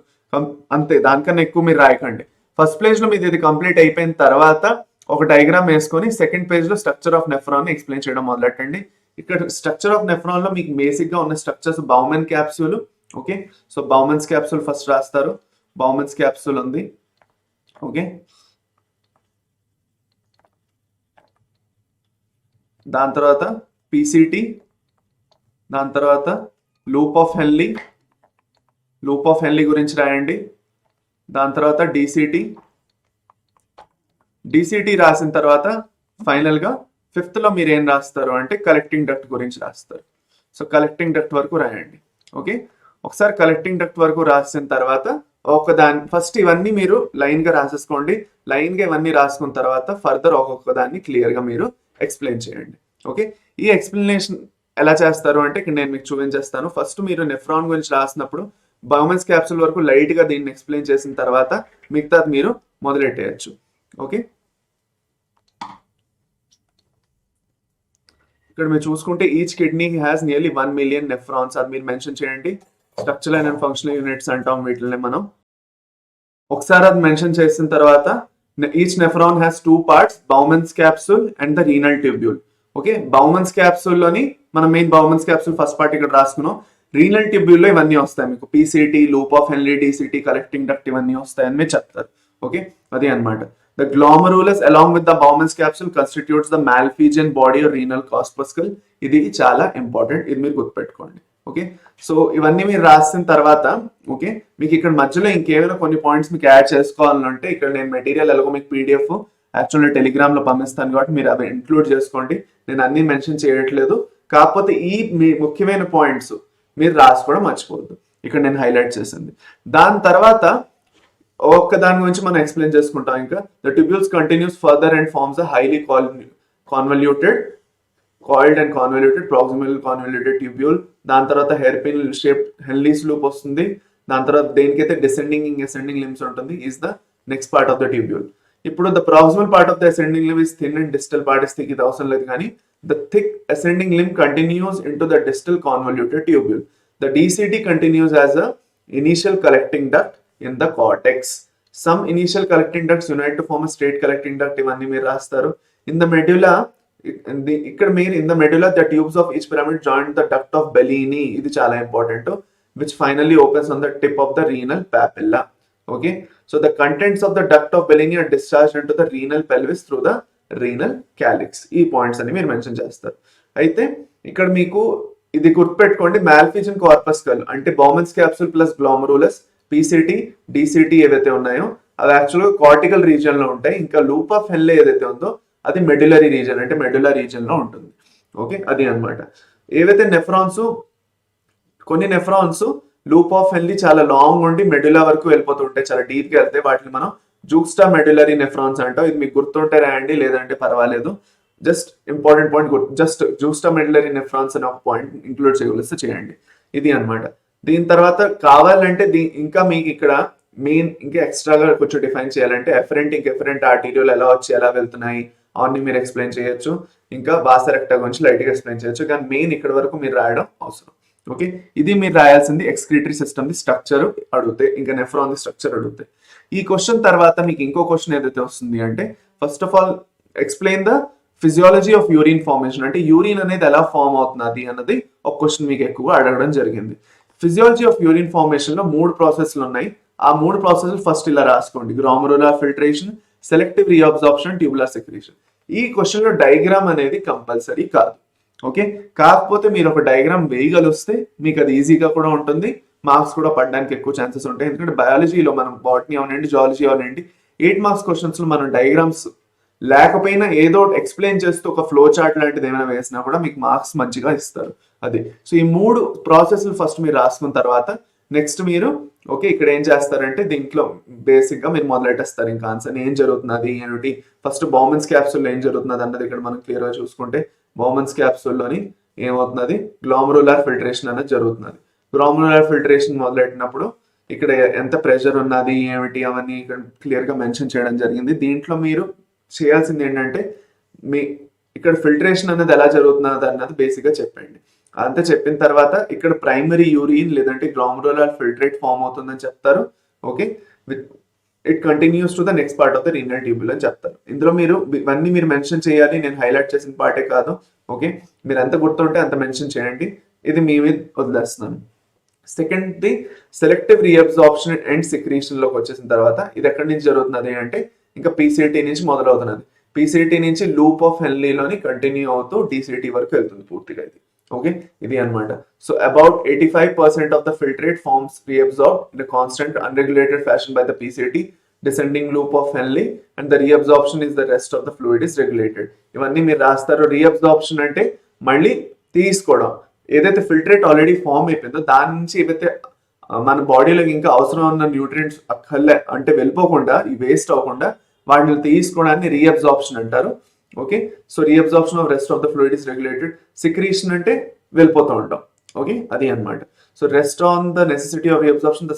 అంతే, దానికన్నా ఎక్కువ మీరు రాయకండి. ఫస్ట్ పేజ్ లో మీరు ఇది కంప్లీట్ అయిపోయిన తర్వాత ఒక డయాగ్రామ్ వేసుకొని సెకండ్ పేజ్ లో స్ట్రక్చర్ ఆఫ్ నెఫ్రాన్ ఎక్స్ప్లెయిన్ చేయడం మొదలెట్టండి. ఇక్కడ స్ట్రక్చర్ ఆఫ్ నెఫ్రాన్ లో మీకు బేసిక్ గా ఉన్న structures Bowman capsule. Okay, so Bowman's capsule first రాస్తారు. బౌమన్స్ క్యాప్సూల్ ఉంది. ఓకే, దాని తర్వాత పీసీటీ, దాని తర్వాత లూప్ ఆఫ్ హెన్లీ గురించి రాయండి. దాని తర్వాత డిసిటీ రాసిన తర్వాత ఫైనల్ గా 5th లో మీరు ఏం రాస్తారు అంటే కలెక్టింగ్ డక్ట్ గురించి రాస్తారు. సో కలెక్టింగ్ డక్ట్ వరకు రాయండి. ఓకే, ఒకసారి కలెక్టింగ్ డక్ట్ వరకు రాసిన తర్వాత ఫస్ట్ ఇవన్నీ మీరు లైన్ గా రాసేసుకోండి. లైన్ గా ఇవన్నీ రాసుకున్న తర్వాత ఫర్దర్ ఒక్కొక్క దాన్ని క్లియర్ గా మీరు ఎక్స్ప్లెయిన్ చేయండి. ఓకే, ఈ ఎక్స్ప్లెనేషన్ ఎలా చేస్తారు అంటే ఇక్కడ నేను మీకు చూపించేస్తాను. ఫస్ట్ మీరు నెఫ్రాన్ గురించి రాసినప్పుడు బౌమన్స్ క్యాప్సూల్ వరకు లైట్ గా దీన్ని ఎక్స్ప్లెయిన్ చేసిన తర్వాత మిగతాది మీరు మొదలెట్టేయచ్చు. ఓకే, ఇక్కడ మీరు చూసుకుంటే each kidney has nearly 1 million nephrons, అది మీరు మెన్షన్ చేయండి. స్ట్రక్చరల్ అండ్ ఫంక్షనల్ యూనిట్స్ అంటాం వీటిని మనం. ఒకసారి అది మెన్షన్ చేసిన తర్వాత each nephron has 2 parts, Bowman's capsule and the renal tubule. Okay, Bowman's capsule లోని మనం main Bowman's capsule first part ఇక్కడ రాసుకున్నాం. రీనల్ ట్యూబ్యూల్ లో ఇవన్నీ వస్తాయి మీకు, PCT, loop of హెన్లీ, డిసిటీ, collecting duct ఇవన్నీ వస్తాయని మీరు చెప్తారు. ఓకే, అదే అనమాట. The glomerulus along with the Bowman's capsule constitutes the Malpighian body or renal corpuscle. ఇది చాలా ఇంపార్టెంట్, ఇది మీరు గుర్తుపెట్టుకోండి. ఓకే, సో ఇవన్నీ మీరు రాసిన తర్వాత ఓకే మీకు ఇక్కడ మధ్యలో ఇంకేమైనా కొన్ని పాయింట్స్ మీకు యాడ్ చేసుకోవాలంటే ఇక్కడ నేను మెటీరియల్ ఎలాగో మీకు పీడిఎఫ్ యాక్చువల్గా టెలిగ్రామ్ లో పంపిస్తాను కాబట్టి మీరు అవి ఇంక్లూడ్ చేసుకోండి. నేను అన్ని మెన్షన్ చేయట్లేదు, కాకపోతే ఈ మీ ముఖ్యమైన పాయింట్స్ మీరు రాసుకోవడం మర్చిపోవద్దు, ఇక్కడ నేను హైలైట్ చేసింది. దాని తర్వాత ఒక్క దాని గురించి మనం ఎక్స్ప్లెయిన్ చేసుకుంటాం. ఇంకా the tubules continues further and forms a highly convoluted coiled and convoluted proximal convoluted tubule. దాని తర్వాత hair pin shape Henle's loop వస్తుంది. దాని తర్వాత దేనికైతే డిసెండింగ్ అసెండింగ్ లిమ్స్ ఉంటుంది is the next part of the tubule. ఇప్పుడు the proximal part of the ascending limb is thin and distal part is thick, ఇది అవసరం లేదు కానీ the thick ascending limb continues into the distal convoluted tubule. The DCT continues as a initial collecting duct in the cortex. Some initial collecting ducts unite to form a straight collecting duct. ఇవన్నీ మీరు రాస్తారు. In the medulla, ఇక్కడ మీరు in the medulla the tubes of each pyramid join the duct of Bellini. ఇది చాలా important, which finally opens on the tip of the renal papilla. Okay, so the contents of the duct of Bellini are discharged into the renal pelvis through the renal calyx. ఈ points అని మీరు mention చేస్తారు. అయితే ఇక్కడ మీకు ఇది గుర్తుపెట్టుకోండి, మాల్ఫిజియన్ కార్పస్కల్ అంటే Bowman's capsule plus glomerulus, PCT, DCT ఏవైతే ఉన్నాయో అవి యాక్చువల్గా కార్టికల్ రీజియన్ లో ఉంటాయి. ఇంకా లూప్ ఆఫ్ హెన్లే ఏదైతే ఉందో అది మెడ్యులరీ రీజియన్ అంటే మెడ్యులా రీజియన్ లో ఉంటుంది. ఓకే, అది అన్నమాట. ఏవైతే నెఫ్రాన్స్, కొన్ని నెఫ్రాన్స్ లూప్ ఆఫ్ హెన్లీ చాలా లాంగ్ ఉండి మెడ్యులా వరకు వెళ్ళిపోతుంటాయి, చాలా డీప్ గా వెళ్తే వాటిని మనం జూక్స్టా మెడ్యులరీ నెఫ్రాన్స్ అంటాం. ఇది మీకు గుర్తుంటే రాయండి, లేదంటే పర్వాలేదు. Just important point, just juxtamedullary nephrons అనే ఒక పాయింట్ ఇంక్లూడ్ చేయగలిస్తే చేయండి. ఇది అన్నమాట. దీని తర్వాత కావాలంటే ఇంకా మీకు ఇక్కడ మెయిన్ ఇంకా ఎక్స్ట్రాగా కొంచెం డిఫైన్ చేయాలంటే ఎఫరెంట్ ఇంకా ఎఫరెంట్ ఆర్టీరియోలు ఎలా వచ్చి ఎలా వెళ్తున్నాయి అవన్నీ మీరు ఎక్స్ప్లెయిన్ చేయొచ్చు. ఇంకా వాసరెక్టా గురించి లైట్గా ఎక్స్ప్లెయిన్ చేయొచ్చు, కానీ మెయిన్ ఇక్కడ వరకు మీరు రాయడం అవసరం. ఓకే, ఇది మీరు రాయాల్సింది ఎక్స్క్రీటరీ సిస్టమ్ ది స్ట్రక్చర్ అడిగితే, ఇంకా నెఫ్రాన్ ది స్ట్రక్చర్ అడిగితే. ఈ క్వశ్చన్ తర్వాత మీకు ఇంకో క్వశ్చన్ ఏదైతే వస్తుంది అంటే first of all explain the physiology of urine formation, అంటే యూరిన్ అనేది ఎలా ఫార్మ్ అవుతున్నది అన్నది ఒక క్వశ్చన్ మీకు ఎక్కువగా అడగడం జరిగింది. ఫిజియాలజీ ఆఫ్ యూరిన్ ఫార్మేషన్ లో 3 ప్రాసెస్లు ఉన్నాయి. ఆ 3 ప్రాసెస్లు ఫస్ట్ ఇలా రాసుకోండి: glomerular filtration, selective reabsorption, tubular secretion. ఈ క్వశ్చన్ లో డయాగ్రామ్ అనేది కంపల్సరీ కాదు. ఓకే, కాకపోతే మీరు ఒక డయాగ్రామ్ వేయగలిస్తే మీకు అది ఈజీగా కూడా ఉంటుంది, మార్క్స్ కూడా పడడానికి ఎక్కువ ఛాన్సెస్ ఉంటాయి. ఎందుకంటే బయాలజీలో మనం బాటనీ అవనండి, జువాలజీ అవనండి, 8 మార్క్స్ క్వశ్చన్స్ లో మనం డయాగ్రామ్స్ లేకపోయినా ఏదో ఎక్స్ప్లెయిన్ చేస్తూ ఒక ఫ్లో చార్ట్ లాంటిది ఏమైనా వేసినా కూడా మీకు మార్క్స్ మంచిగా ఇస్తారు. అది సో ఈ 3 ప్రాసెస్లు ఫస్ట్ మీరు రాసుకున్న తర్వాత నెక్స్ట్ మీరు ఓకే ఇక్కడ ఏం చేస్తారంటే దీంట్లో బేసిక్ గా మీరు మొదలెట్టేస్తారు ఇంకా ఆన్సర్ ఏం జరుగుతున్నది ఏమిటి. ఫస్ట్ బౌమన్స్ క్యాప్సూల్ ఏం జరుగుతున్నది అన్నది ఇక్కడ మనం క్లియర్ గా చూసుకుంటే బౌమన్స్ క్యాప్సూల్లోని ఏమవుతున్నది గ్లోమరులార్ ఫిల్టరేషన్ అనేది జరుగుతున్నది. గ్లోమరులార్ ఫిల్టరేషన్ మొదలెట్టినప్పుడు ఇక్కడ ఎంత ప్రెషర్ ఉన్నది ఏమిటి అవన్నీ ఇక్కడ క్లియర్ గా మెన్షన్ చేయడం జరిగింది. దీంట్లో మీరు చేయాల్సింది ఏంటంటే మీ ఇక్కడ ఫిల్టరేషన్ అనేది ఎలా జరుగుతున్నది అన్నది బేసిక్ గా చెప్పండి. అంతా చెప్పిన తర్వాత ఇక్కడ ప్రైమరీ యూరిన్ లేదంటే గ్లోమరులార్ ఫిల్ట్రేట్ ఫామ్ అవుతుందని చెప్తారు. Okay, it continues to the next part of the renal tubule అని చెప్తారు. ఇందులో మీరు ఇవన్నీ మీరు మెన్షన్ చేయాలి, నేను హైలైట్ చేసిన పార్టే కాదు. ఓకే, మీరు ఎంత గుర్తుంటే అంత మెన్షన్ చేయండి, ఇది మీ మీద వదిలేస్తున్నాను. Second the selective reabsorption and secretion లోకి వచ్చేసిన తర్వాత ఇది ఎక్కడి నుంచి జరుగుతున్నది అంటే ఇంకా PCT నుంచి మొదలవుతున్నది. PCT నుంచి లూప్ ఆఫ్ హెన్లీలోని కంటిన్యూ అవుతూ DCT వరకు వెళ్తుంది పూర్తిగా ఇది. ఓకే, ఇది అన్నమాట. So about 85% of the filtrate forms reabsorbed in constant unregulated fashion by the PCT descending loop of Henle and the reabsorption is the rest of the fluid is regulated. ఇవన్నీ మీరు రాస్తారు. Reabsorption అంటే మళ్ళీ తీసుకోవడం, ఏదైతే filtrate already form అయిపోయిందో దాని నుంచి ఏదైతే మన బాడీలోకి ఇంకా అవసరం ఉన్న న్యూట్రియంట్స్ అక్కర్లే అంటే వెళ్ళిపోకుండా ఈ వేస్ట్ అవ్వకుండా వాటిని తీసుకోవడాన్ని రీఅబ్జార్ప్షన్ అంటారు. Okay, so reabsorption of rest of the fluid is regulated. Secretion అంటే వెళ్ళిపోతూ ఉంటాం. ఓకే, అది అన్నమాట. So rest on the necessity of reabsorption the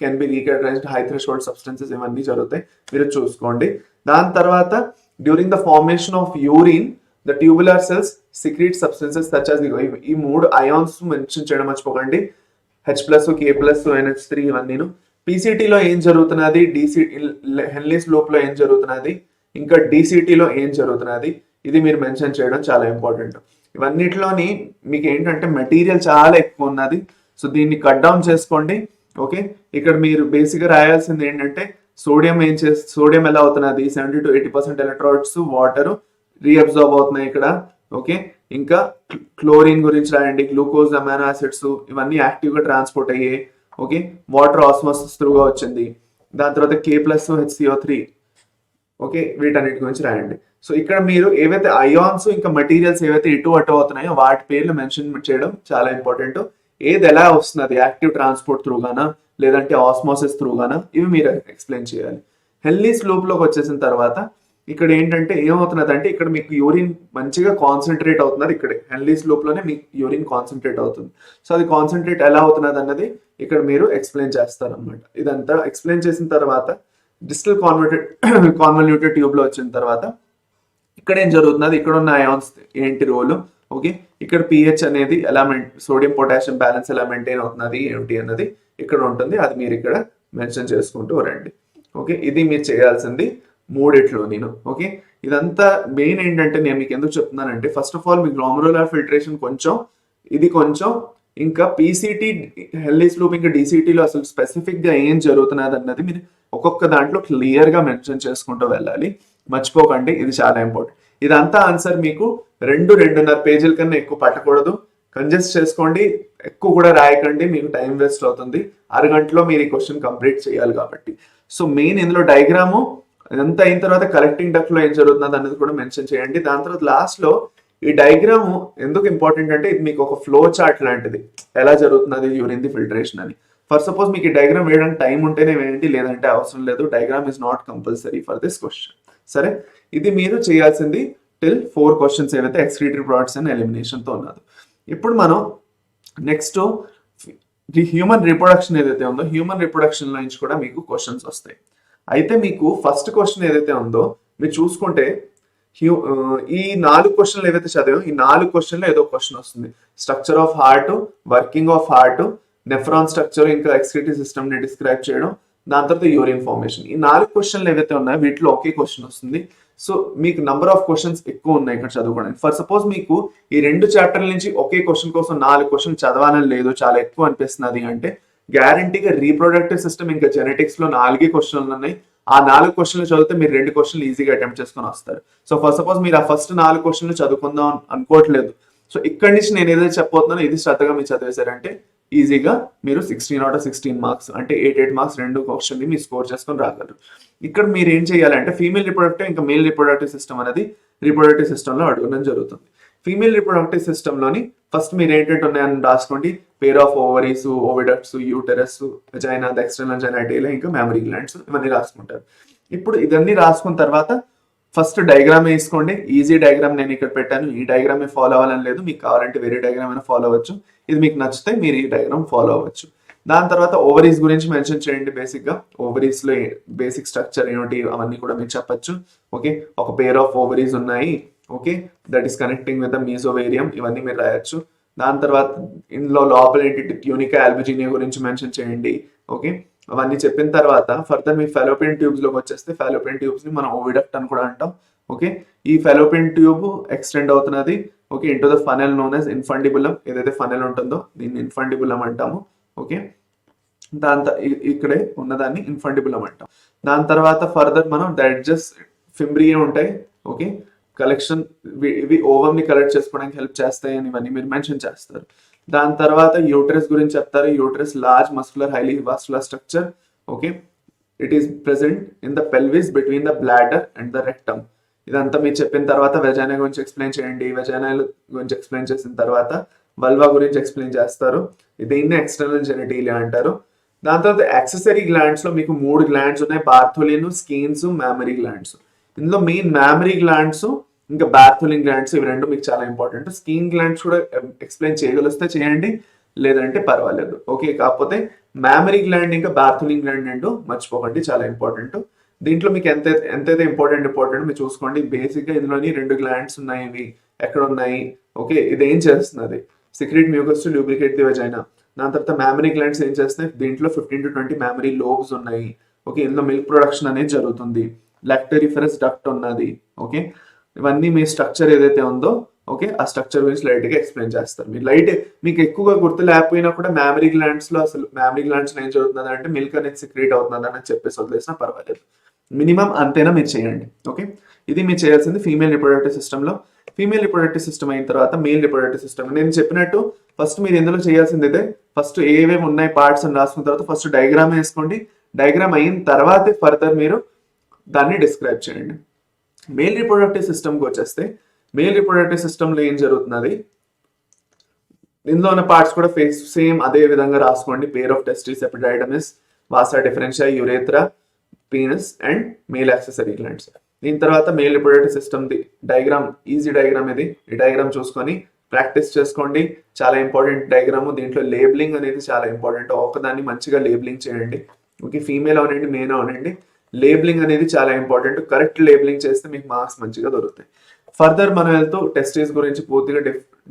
can be recharacterized high threshold substances, ఇవన్నీ జరుగుతాయి, మీరు చూసుకోండి. దాని తర్వాత during the formation of urine the tubular cells secrete substances such as ఈ 3 ions మెన్షన్ చేయడం మర్చిపోకండి, H+, K+, NH3 ఇవన్నీను. PCT లో ఏం జరుగుతున్నది, హెన్లీస్ లూప్ లో ఏం జరుగుతున్నది, ఇంకా DCT లో ఏం జరుగుతున్నది, ఇది మీరు మెన్షన్ చేయడం చాలా ఇంపార్టెంట్. ఇవన్నిటిలోని మీకు ఏంటంటే మెటీరియల్ చాలా ఎక్కువ ఉన్నది, సో దీన్ని కట్ డౌన్ చేసుకోండి. ఓకే, ఇక్కడ మీరు బేసిక్గా రాయాల్సింది ఏంటంటే సోడియం ఎలా అవుతున్నది 70 to 80% ఎలక్ట్రోలైట్స్ వాటర్ రీఅబ్జార్బ్ అవుతున్నాయి ఇక్కడ. ఓకే, ఇంకా క్లోరిన్ గురించి రాయండి, గ్లూకోజ్, అమైనో యాసిడ్స్ ఇవన్నీ యాక్టివ్ గా ట్రాన్స్పోర్ట్ అయ్యాయి. ఓకే, వాటర్ ఆస్మోసిస్ త్రూగా వచ్చింది. దాని తర్వాత K+HCO3. ఓకే, వీటన్నిటి గురించి రాయండి. సో ఇక్కడ మీరు ఏవైతే అయాన్స్ ఇంకా మెటీరియల్స్ ఏవైతే ఇటు అటు అవుతున్నాయో వాటి పేర్లు మెన్షన్ చేయడం చాలా ఇంపార్టెంట్. ఏది ఎలా వస్తున్నది, యాక్టివ్ ట్రాన్స్పోర్ట్ త్రూగానా లేదంటే ఆస్మోసిస్ త్రూగానా, ఇవి మీరు ఎక్స్ప్లెయిన్ చేయాలి. హెల్లీస్ లోకి వచ్చేసిన తర్వాత ఇక్కడ ఏంటంటే ఏమవుతున్నది అంటే ఇక్కడ మీకు యూరిన్ మంచిగా కాన్సన్ట్రేట్ అవుతున్నది. ఇక్కడ హెల్లీస్ లోనే మీకు యూరిన్ కాన్సన్ట్రేట్ అవుతుంది. సో అది కాన్సన్ట్రేట్ ఎలా అవుతున్నది అన్నది ఇక్కడ మీరు ఎక్స్ప్లెయిన్ చేస్తారు అనమాట. ఇదంతా ఎక్స్ప్లెయిన్ చేసిన తర్వాత డిస్టల్ కాన్వల్యూటెడ్ ట్యూబ్ లో వచ్చిన తర్వాత ఇక్కడ ఏం జరుగుతున్నది, ఇక్కడ ఉన్న అయాన్స్ ఏంటి రోల్. ఓకే, ఇక్కడ పిహెచ్ అనేది ఎలా సోడియం పొటాషియం బ్యాలెన్స్ ఎలా మెయింటైన్ అవుతున్నది ఏమిటి అన్నది ఇక్కడ ఉంటుంది. అది మీరు ఇక్కడ మెన్షన్ చేసుకుంటూ రండి. ఓకే, ఇది మీరు చేయాల్సింది మూడిట్లో నేను. ఓకే, ఇదంతా మెయిన్ ఏంటంటే నేను మీకు ఎందుకు చెప్తున్నానంటే first of all me glomerular filtration కొంచెం, ఇది కొంచెం, ఇంకా పీసీటీ హెల్లీస్ లూప్ ఇంకా డీసీటీలో అసలు స్పెసిఫిక్ గా ఏం జరుగుతున్నది అన్నది మీరు ఒక్కొక్క దాంట్లో క్లియర్ గా మెన్షన్ చేసుకుంటూ వెళ్ళాలి. మర్చిపోకండి, ఇది చాలా ఇంపార్టెంట్. ఇదంతా ఆన్సర్ మీకు 2-2.5 పేజీల కన్నా ఎక్కువ పట్టకూడదు. కంజెస్ట్ చేసుకోండి, ఎక్కువ కూడా రాయకండి, మీకు టైం వేస్ట్ అవుతుంది. అరగంటలో మీరు ఈ క్వశ్చన్ కంప్లీట్ చేయాలి కాబట్టి. సో మెయిన్ ఇందులో డయాగ్రాము ఇదంతా అయిన తర్వాత కలెక్టింగ్ డక్ట్ లో ఏం జరుగుతుంది అనేది కూడా మెన్షన్ చేయండి. దాని తర్వాత లాస్ట్ లో ఈ డయాగ్రామ్ ఎందుకు ఇంపార్టెంట్ అంటే ఇది మీకు ఒక ఫ్లో చార్ట్ లాంటిది, ఎలా జరుగుతున్నది యూరిన్ ది ఫిల్టరేషన్ అని. ఫర్ సపోజ్ మీకు ఈ డయాగ్రామ్ వేయడానికి టైం ఉంటేనే వేయండి, లేదంటే అవసరం లేదు. Diagram is not compulsory for this question. సరే, ఇది మీరు చేయాల్సింది టిల్ 4 క్వశ్చన్స్ ఏవైతే ఎక్స్క్రీటరీ ప్రొడక్ట్స్ అండ్ ఎలిమినేషన్ తో ఉన్నది. ఇప్పుడు మనం నెక్స్ట్ హ్యూమన్ రిప్రొడక్షన్ ఏదైతే ఉందో హ్యూమన్ రిప్రొడక్షన్ లో నుంచి కూడా మీకు క్వశ్చన్స్ వస్తాయి. అయితే మీకు ఫస్ట్ క్వశ్చన్ ఏదైతే ఉందో మీరు చూసుకుంటే ఈ 4 క్వశ్చన్లు ఏవైతే చదివామో ఈ 4 క్వశ్చన్లో ఏదో క్వశ్చన్ వస్తుంది. Structure of heart, working of heart, nephron structure, ఇంకా ఎక్స్క్రీటరీ సిస్టమ్ ని డిస్క్రైబ్ చేయడం, దాని తర్వాత యూరిన్ ఫార్మేషన్. ఈ 4 క్వశ్చన్లు ఏవైతే ఉన్నాయో వీటిలో ఒకే క్వశ్చన్ వస్తుంది. సో మీకు నంబర్ ఆఫ్ క్వశ్చన్స్ ఎక్కువ ఉన్నాయి ఇక్కడ చదువుకోవడానికి. ఫర్ సపోజ్ మీకు ఈ 2 చాప్టర్ల నుంచి ఒకే క్వశ్చన్ కోసం 4 క్వశ్చన్ చదవాలని లేదు, చాలా ఎక్కువ అనిపిస్తున్నది అంటే గ్యారంటీగా రీప్రొడక్టివ్ సిస్టమ్ ఇంకా జెనెటిక్స్ లో 4 క్వశ్చన్లు ఉన్నాయి. ఆ 4 క్వశ్చన్లు చదివితే మీరు 2 క్వశ్చన్లు ఈజీగా అటెంప్ట్ చేసుకొని వస్తారు. సో ఫర్ సపోజ్ మీరు ఆ ఫస్ట్ 4 క్వశ్చన్లు చదువుకుందాం అనుకోవట్లేదు. సో ఇక్కడి నుంచి నేను ఏదైతే చెప్పబోతున్నానో ఇది శ్రద్ధగా మీరు చదివేశారంటే ఈజీగా మీరు 16 out of 16 మార్క్స్ అంటే 8 మార్క్స్ 2 క్వశ్చన్ మీరు స్కోర్ చేసుకొని రాగలరు. ఇక్కడ మీరు ఏం చేయాలంటే ఫీమేల్ రిప్రొడక్టివ్ ఇంకా మేల్ రిప్రొడక్టివ్ సిస్టమ్ అనేది రిప్రొడక్టివ్ సిస్టమ్ లో అడగడం జరుగుతుంది. ఫీమేల్ రిప్రొడక్టివ్ సిస్టమ్ లోని ఫస్ట్ మీరు ఏంటంటే ఉన్నాయని రాసుకోండి. Pair of ovaries, oviducts, uterus, vagina, the external genital, ఇంకా మ్యామరీ గ్లాండ్స్ ఇవన్నీ రాసుకుంటారు. ఇప్పుడు ఇదన్నీ రాసుకున్న తర్వాత ఫస్ట్ డయాగ్రామ్ వేసుకోండి. ఈజీ డయాగ్రామ్ నేను ఇక్కడ పెట్టాను. ఈ డయాగ్రామ్ ఫాలో అవ్వాలని లేదు, మీకు కావాలంటే వేరే డయాగ్రామ్ అయినా ఫాలో అవ్వచ్చు. ఇది మీకు నచ్చితే మీరు ఈ డయాగ్రామ్ ఫాలో అవ్వచ్చు. దాని తర్వాత ఓవరీస్ గురించి మెన్షన్ చేయండి. బేసిక్ గా ఓవరీస్ లో బేసిక్ స్ట్రక్చర్ ఏమిటి అవన్నీ కూడా మీరు చెప్పచ్చు. ఓకే, ఒక పేర్ ఆఫ్ ఓవరీస్ ఉన్నాయి. Okay, that is connecting with the mesovarium, ఇవన్నీ మీరు రాయొచ్చు. దాని తర్వాత ఇందులో లోపల ఏంటి ట్యూనికా ఆల్బుజినియా గురించి మెన్షన్ చేయండి. ఓకే, అవన్నీ చెప్పిన తర్వాత ఫర్దర్ మీ ఫెలోపియన్ ట్యూబ్స్ లోకి వచ్చేస్తే ఫెలోపియన్ ట్యూబ్స్ ని మనం ఓవిడక్ట్ అని కూడా అంటాం. ఓకే, ఈ ఫెలోపియన్ ట్యూబ్ ఎక్స్టెండ్ అవుతున్నది okay into the funnel known as infundibulum. ఏదైతే ఫనెల్ ఉంటుందో దీన్ని ఇన్ఫండిబులం అంటాము. ఓకే, ఇక్కడే ఉన్నదాన్ని ఇన్ఫండిబులం అంటాం. దాని తర్వాత ఫర్దర్ మనం డైజెస్ట్ ఫింబ్రియే ఉంటాయి. ఓకే, కలెక్షన్ ఇవి ఓవమ్ ని కలెక్ట్ చేసుకోవడానికి హెల్ప్ చేస్తాయి అని ఇవన్నీ మీరు మెన్షన్ చేస్తారు. దాని తర్వాత యూట్రస్ గురించి చెప్తారు. Uterus large muscular highly vascular structure. Okay, it is present in the pelvis between the bladder and the rectum. ఇదంతా మీరు చెప్పిన తర్వాత వెజైనా గురించి ఎక్స్ప్లెయిన్ చేయండి. వెజైనా గురించి ఎక్స్ప్లెయిన్ చేసిన తర్వాత వల్వా గురించి ఎక్స్ప్లెయిన్ చేస్తారు. దీన్ని ఎక్స్టర్నల్ జెనిటీలియా అంటారు. దాని తర్వాత యాక్సెసరీ గ్లాండ్స్ లో మీకు 3 గ్లాండ్స్ ఉన్నాయి. Bartholin, స్కీన్స్, mammary glands. ఇందులో మెయిన్ మ్యామరీ గ్లాండ్స్ ఇంకా బార్థోలిన్ గ్లాండ్స్ ఇవి 2 మీకు చాలా ఇంపార్టెంట్. స్కీన్ గ్లాండ్స్ కూడా ఎక్స్ప్లెయిన్ చేయగలిస్తే చేయండి, లేదంటే పర్వాలేదు. ఓకే, కాకపోతే మ్యామరీ గ్లాండ్ ఇంకా బార్థోలిన్ గ్లాండ్ 2 మర్చిపోకండి, చాలా ఇంపార్టెంట్. దీంట్లో మీకు ఎంతైతే ఇంపార్టెంట్ మీరు చూసుకోండి. బేసిక్ గా ఇందులోని 2 గ్లాండ్స్ ఉన్నాయి. ఇవి ఎక్కడ ఉన్నాయి? ఓకే, ఇది ఏం చేస్తున్నది? Secrete mucus to lubricate the vagina. దాని తర్వాత మ్యామరీ గ్లాండ్స్ ఏం చేస్తున్నాయి? దీంట్లో 15 to 20 మ్యామరీ లోబ్స్ ఉన్నాయి. ఓకే, ఇందులో మిల్క్ ప్రొడక్షన్ అనేది జరుగుతుంది. లాక్టరిఫెరస్ డక్ట్ ఉన్నది. ఓకే, ఇవన్నీ మీ స్ట్రక్చర్ ఏదైతే ఉందో ఓకే, ఆ స్ట్రక్చర్ గురించి లైట్గా ఎక్స్ప్లెయిన్ చేస్తారు. మీరు మీకు ఎక్కువగా గుర్తు లేకపోయినా కూడా మ్యామరీ గ్లాండ్స్లో అసలు మ్యామరీ గ్లాండ్స్లో ఏం జరుగుతుంది అంటే మిల్క్ అనేది సెక్రేట్ అవుతుంది అని చెప్పేసి వదిలేసినా పర్వాలేదు. మినిమం అంతేనా మీరు చేయండి. ఓకే, ఇది మీరు చేయాల్సింది ఫీమేల్ రిప్రొడక్టివ్ సిస్టంలో. ఫీమేల్ రిప్రొడక్టివ్ సిస్టమ్ అయిన తర్వాత మేల్ రిప్రొడక్టివ్ సిస్టమ్. నేను చెప్పినట్టు ఫస్ట్ మీరు ఎందులో చేయాల్సింది అయితే ఫస్ట్ ఏవేవి ఉన్నాయి పార్ట్స్ అని రాసుకున్న తర్వాత ఫస్ట్ డయాగ్రామ్ వేసుకోండి. డయాగ్రామ్ అయిన తర్వాతే ఫర్దర్ మీరు దాన్ని డిస్క్రైబ్ చేయండి. మేల్ రిప్రొడక్టివ్ సిస్టమ్కి వచ్చేస్తే మేల్ రిప్రొడక్టివ్ సిస్టంలో ఏం జరుగుతున్నది, ఇందులో ఉన్న పార్ట్స్ కూడా సేమ్ అదే విధంగా రాసుకోండి. Pair of testis, epididymis, vasa deferentia, urethra, penis and male accessory glands. దీని తర్వాత male reproductive system the diagram, easy diagram ఇది. ఈ డయాగ్రామ్ చూసుకొని ప్రాక్టీస్ చేసుకోండి. చాలా ఇంపార్టెంట్ డయాగ్రామ్. దీంట్లో లేబులింగ్ అనేది చాలా ఇంపార్టెంట్. ఒకదాన్ని మంచిగా లేబులింగ్ చేయండి. ఓకే, ఫీమేల్ అవనండి మేల్ అవనండి, లేబులింగ్ అనేది చాలా ఇంపార్టెంట్. కరెక్ట్ లేబులింగ్ చేస్తే మీకు మార్క్స్ మంచిగా దొరుకుతాయి. ఫర్దర్ మనం వెళ్తూ టెస్టిస్ గురించి పూర్తిగా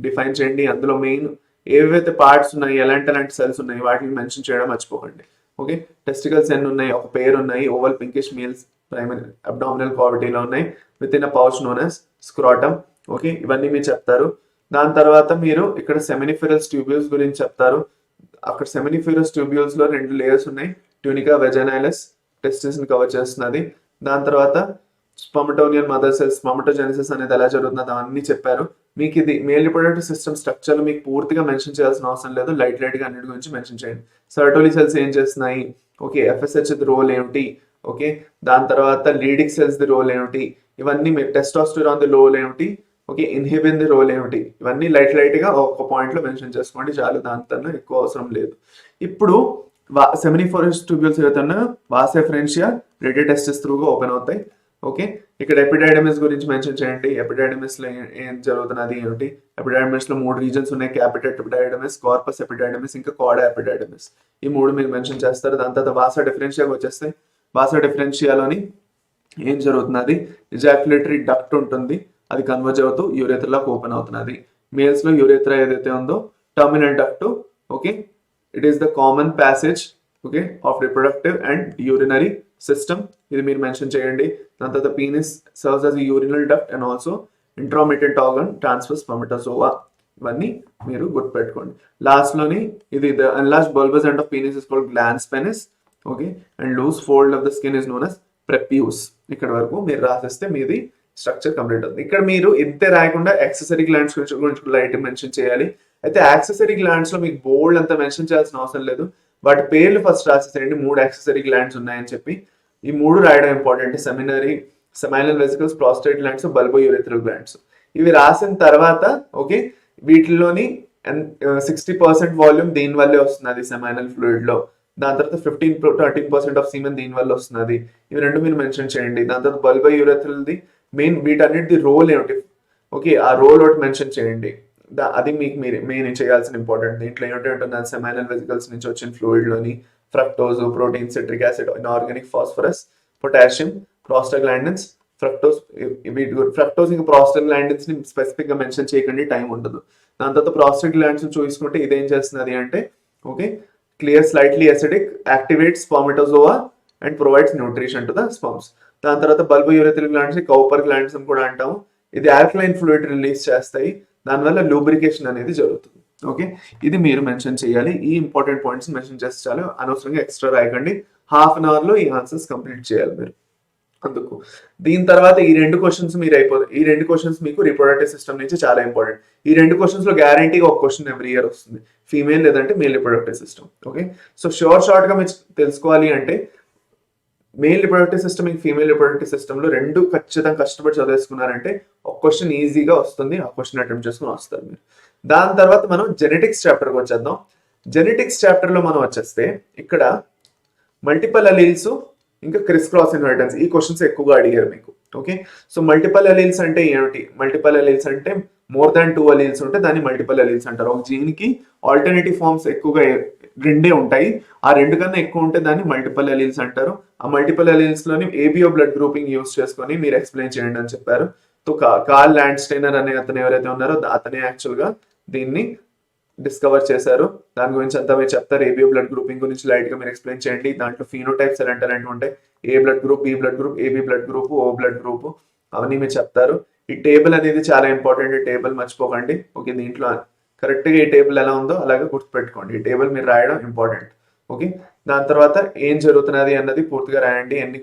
డిఫైన్ చేయండి. అందులో మెయిన్ ఏవైతే పార్ట్స్ ఉన్నాయి, ఎలాంటి సెల్స్ ఉన్నాయి వాటిని మెన్షన్ చేయడం మర్చిపోకండి. ఓకే, టెస్టికల్స్ ఎన్ని ఉన్నాయి, ఒక పేర్ ఉన్నాయి, oval pinkish meals primary abdominal కావిటీలో ఉన్నాయి, with in a pouch known as scrotum. Okay, ఇవన్నీ మీరు చెప్తారు. దాని తర్వాత మీరు ఇక్కడ సెమినిఫెరస్ ట్యూబ్యూల్స్ గురించి చెప్తారు. అక్కడ సెమినిఫెరస్ ట్యూబ్యూల్స్ లో 2 లేయర్స్ ఉన్నాయి. ట్యూనికా వెజైనాలిస్ టెస్టిస్ ని కవర్ చేస్తున్నది. దాని తర్వాత స్పర్మటోనియన్ మదర్ సెల్స్, స్పర్మటోజెనిసిస్ అనేది ఎలా జరుగుతుందో అవన్నీ చెప్పారు. మీకు ఇది మేల్ రిప్రొడక్టివ్ సిస్టమ్ స్ట్రక్చర్ మీకు పూర్తిగా మెన్షన్ చేయాల్సిన అవసరం లేదు. లైట్ గా అన్నిటి గురించి మెన్షన్ చేయండి. సర్టోలీ సెల్స్ ఏం చేస్తున్నాయి, ఓకే, ఎఫ్ఎస్హెచ్ రోల్ ఏమిటి, ఓకే, దాని తర్వాత లీడిక్ సెల్స్ ది రోల్ ఏమిటి, ఇవన్నీ మీరు టెస్టోస్టెరాన్ ది రోల్ ఏమిటి, ఓకే, ఇన్హిబిన్ ది రోల్ ఏమిటి, ఇవన్నీ లైట్ గా ఒక పాయింట్ లో మెన్షన్ చేసుకోండి చాలు. దానికన్నా ఎక్కువ అవసరం లేదు. ఇప్పుడు సెమినిఫెరస్ ట్యూబ్యూల్స్ ఏవైతే ఉన్నాయో వాసెఫరెన్షియా రేడియోటెస్టిస్ త్రూగా ఓపెన్ అవుతాయి. ఓకే, ఇక్కడ ఎపిడైడమిస్ గురించి మెన్షన్ చేయండి. ఎపిడైడమిస్ లో ఏం జరుగుతున్నది ఏమిటి. ఎపిడైడమిస్ లో 3 రీజన్స్ ఉన్నాయి. క్యాపిటెట్ ఎపిడైడమిస్, కార్పస్ ఎపిడైడమిస్, ఇంకా కోడా ఎపిడైడమిస్. ఈ 3 మీరు మెన్షన్ చేస్తారు. దాని తర్వాత వాసా డిఫరెన్షియాకి వచ్చేస్తే వాసా డిఫరెన్షియాలోని ఏం జరుగుతున్నది, ఎజాక్యులేటరీ డక్ట్ ఉంటుంది, అది కన్వర్జ్ అవుతూ యూరేత్రలోకి ఓపెన్ అవుతున్నది. మేల్స్ లో యూరేత్రా ఏదైతే ఉందో terminal duct. Okay, it is the common passage okay of reproductive and urinary system. ఇది మీరు మెన్షన్ చేయండి. దాని తర్వాత penis serves as urinal duct and also intromittent organ transfer spermatozoa. ఇవన్నీ మీరు గుర్తుపెట్టుకోండి. లాస్ట్ లోని ఇది the enlarged bulbous end of penis is called glans penis. Okay, and loose fold of the skin is known as prepuce. ఇక్కడ వరకు మీరు రాసేస్తే మీది structure complete అవుతుంది. ఇక్కడ మీరు ఇంతే రాయకుండా యాక్సెసరీ గ్లాండ్స్ గురించి లైట్ మెన్షన్ చేయాలి. అయితే యాక్సెసరీ గ్లాండ్స్ లో మీకు బోల్డ్ అంతా మెన్షన్ చేయాల్సిన అవసరం లేదు. వాటి పేర్లు ఫస్ట్ రాసేసేయండి. 3 యాక్సెసరీ గ్లాండ్స్ ఉన్నాయని చెప్పి ఈ 3 రాయడం important. Seminal vesicles, prostate glands, bulbourethral glands. ఇవి రాసిన తర్వాత ఓకే వీటిలోని 60% వాల్యూమ్ దీని వల్లే వస్తున్నది సెమైనల్ ఫ్లూయిడ్ లో. దాని తర్వాత 15-13% ఆఫ్ సీమెన్ దీని వల్ల వస్తున్నది. ఇవి 2 మీరు మెన్షన్ చేయండి. దాని తర్వాత బల్బో యూరిథ్రల్ ది మెయిన్ వీటన్నిటి రోల్ ఏమిటి, ఓకే, ఆ రోల్ ఒకటి మెన్షన్ చేయండి. అది మీకు మెయిన్ చేయాల్సిన ఇంపార్టెంట్. దీంట్లో ఏమిటి ఉంటుంది, సెమైనల్ వెసికల్స్ నుంచి వచ్చిన ఫ్లూయిడ్ లోని fructose, protein, citric acid, inorganic phosphorus, potassium, prostaglandins, fructose. Fructose ఇంకా ప్రోస్టాగ్లాండిన్స్ ని స్పెసిఫిక్ గా మెన్షన్ చేయకండి, టైం ఉండదు. దాని తర్వాత ప్రోస్టాగ్లాండిన్స్ చూసుకుంటే ఇదేం చేస్తున్నది అంటే okay clear slightly acidic, activates spermatozoa and provides nutrition to the sperms. దాని తర్వాత bulbourethral glands, Cowper glands అని కూడా అంటాము. ఇది ఆల్కలైన్ ఫ్లూయిడ్ రిలీజ్ చేస్తాయి. దానివల్ల లూబ్రికేషన్ అనేది జరుగుతుంది. ఓకే, ఇది మీరు మెన్షన్ చేయాలి. ఈ ఇంపార్టెంట్ పాయింట్స్ మెన్షన్ చేస్తే చాలు. అనవసరంగా ఎక్స్ట్రా రాయకండి. హాఫ్ అన్ అవర్ లో ఈ ఆన్సర్స్ కంప్లీట్ చేయాలి మీరు. అందుకు దీని తర్వాత ఈ 2 క్వశ్చన్స్ మీరు అయిపోతాయి. ఈ 2 క్వశ్చన్స్ మీకు రిప్రొడక్టివ్ సిస్టమ్ నుంచి చాలా ఇంపార్టెంట్. ఈ 2 క్వశ్చన్స్ లో గ్యారంటీగా ఒక క్వశ్చన్ ఎవ్రీ ఇయర్ వస్తుంది, ఫీమేల్ లేదంటే male reproductive system. Okay, so short గా మీరు తెలుసుకోవాలి అంటే male reproductive system, female reproductive system లో 2 ఖచ్చితంగా కష్టపడి చదివేసుకున్నారంటే ఒక క్వశ్చన్ ఈజీగా వస్తుంది. ఆ క్వశ్చన్ అటెంప్ట్ చేసుకుని వస్తారు మీరు. దాని తర్వాత మనం జెనెటిక్స్ చాప్టర్కి వచ్చేద్దాం. జెనెటిక్స్ చాప్టర్ లో మనం వచ్చేస్తే ఇక్కడ మల్టిపల్ అలీల్స్ ఇంకా క్రిస్ క్రాస్ ఇన్హెరిటెన్స్, ఈ క్వశ్చన్స్ ఎక్కువగా అడిగారు మీకు. ఓకే, సో మల్టిపల్ అలీల్స్ అంటే ఏమిటి, మల్టిపల్ అలీల్స్ అంటే మోర్ దాన్ 2 అలీల్స్ ఉంటే దాన్ని మల్టిపల్ అలీల్స్ అంటారు. ఒక జీన్ కి ఆల్టర్నేటివ్ ఫార్మ్స్ ఎక్కువగా 2 ఉంటాయి, ఆ 2 కన్నా ఎక్కువ ఉంటే దాన్ని మల్టిపల్ అలీల్స్ అంటారు. ఆ మల్టిపల్ అలీల్స్ లోని ఏబిఓ బ్లడ్ గ్రూపింగ్ యూస్ చేసుకొని మీరు ఎక్స్ప్లెయిన్ చేయండి అని చెప్పారు. సో కార్ల్ ల్యాండ్స్టైనర్ అనే అతను ఎవరైతే ఉన్నారో అతనే యాక్చువల్ గా దీన్ని డిస్కవర్ చేశారు. దాని గురించి అంతా మీరు చెప్తారు. ఏబిఓ బ్లడ్ గ్రూపింగ్ గురించి లైట్ గా మీరు ఎక్స్ప్లెయిన్ చేయండి. దాంట్లో ఫీనోటైప్స్ ఎలాంటి ఉంటాయి, A blood group, B blood group, AB blood group, O blood group, అవన్నీ మీరు చెప్తారు. ఈ టేబుల్ అనేది చాలా ఇంపార్టెంట్, ఈ టేబుల్ మర్చిపోకండి. ఓకే, దీంట్లో కరెక్ట్గా ఈ టేబుల్ ఎలా ఉందో అలాగే గుర్తుపెట్టుకోండి. ఈ టేబుల్ మీరు రాయడం ఇంపార్టెంట్. ఓకే, దాని తర్వాత ఏం జరుగుతున్నది అన్నది పూర్తిగా రాయండి. ఎన్ని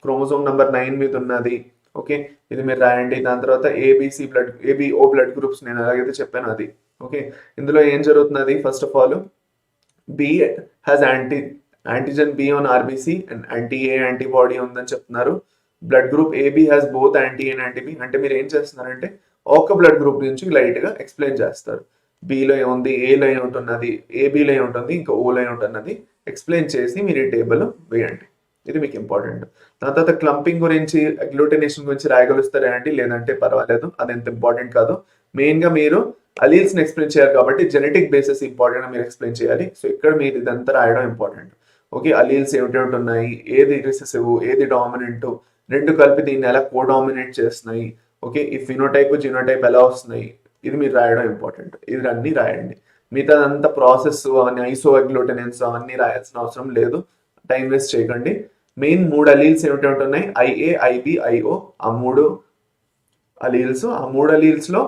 క్రోమోజోమ్ నెంబర్ 9 మీద ఉన్నది, ఓకే, ఇది మీరు రాయండి. దాని తర్వాత ABC blood, ABO blood groups నేను ఎలాగైతే చెప్పాను అది. ఓకే, ఇందులో ఏం జరుగుతున్నది, first of all B has antigen B on RBC and anti A antibody ఉందని చెప్తున్నారు. Blood group AB has both anti and anti B. అంటే మీరు ఏం చేస్తున్నారంటే ఒక బ్లడ్ గ్రూప్ నుంచి లైట్ గా ఎక్స్ప్లెయిన్ చేస్తారు. బిలో ఏముంది, ఏలో ఏముంటున్నది, ఏబిలో ఏముంటుంది, ఇంకా ఓలో ఏముంటున్నది ఎక్స్ప్లెయిన్ చేసి మీరు ఈ టేబుల్ వేయండి. ఇది మీకు ఇంపార్టెంట్. దాని తర్వాత క్లంపింగ్ గురించి, అగ్లూటినేషన్ గురించి రాయగలుస్తారా అండి, లేదంటే పర్వాలేదు, అది ఎంత ఇంపార్టెంట్ కాదు. మెయిన్ గా మీరు అలీల్స్ ని ఎక్స్ప్లెయిన్ చేయాలి కాబట్టి జెనెటిక్ బేసిస్ ఇంపార్టెంట్ మీరు ఎక్స్ప్లెయిన్ చేయాలి. సో ఇక్కడ మీరు ఇదంతా రాయడం ఇంపార్టెంట్. ఓకే, అలీల్స్ ఏమిటి ఉన్నాయి, ఏది రిసెసివ్, ఏది డామినెంట్, రెండు కలిపి దీన్ని ఎలా కోడామినేట్ చేస్తున్నాయి, ఓకే, ఈ ఫినోటైప్ జినోటైప్ ఎలా వస్తున్నాయి, ఇది మీరు రాయడం ఇంపార్టెంట్. ఇది అన్ని రాయండి. మిగతాదంతా ప్రాసెస్ అవన్నీ ఐసో అగ్లూటినెన్స్ అవన్నీ రాయాల్సిన అవసరం లేదు, టైం వేస్ట్ చేయకండి. మెయిన్ 3 అలీల్స్ ఏమిటి ఉన్నాయి, ఐఏ ఐబి ఐఓ. ఆ 3 అలీల్స్, ఆ 3 అలీల్స్ లో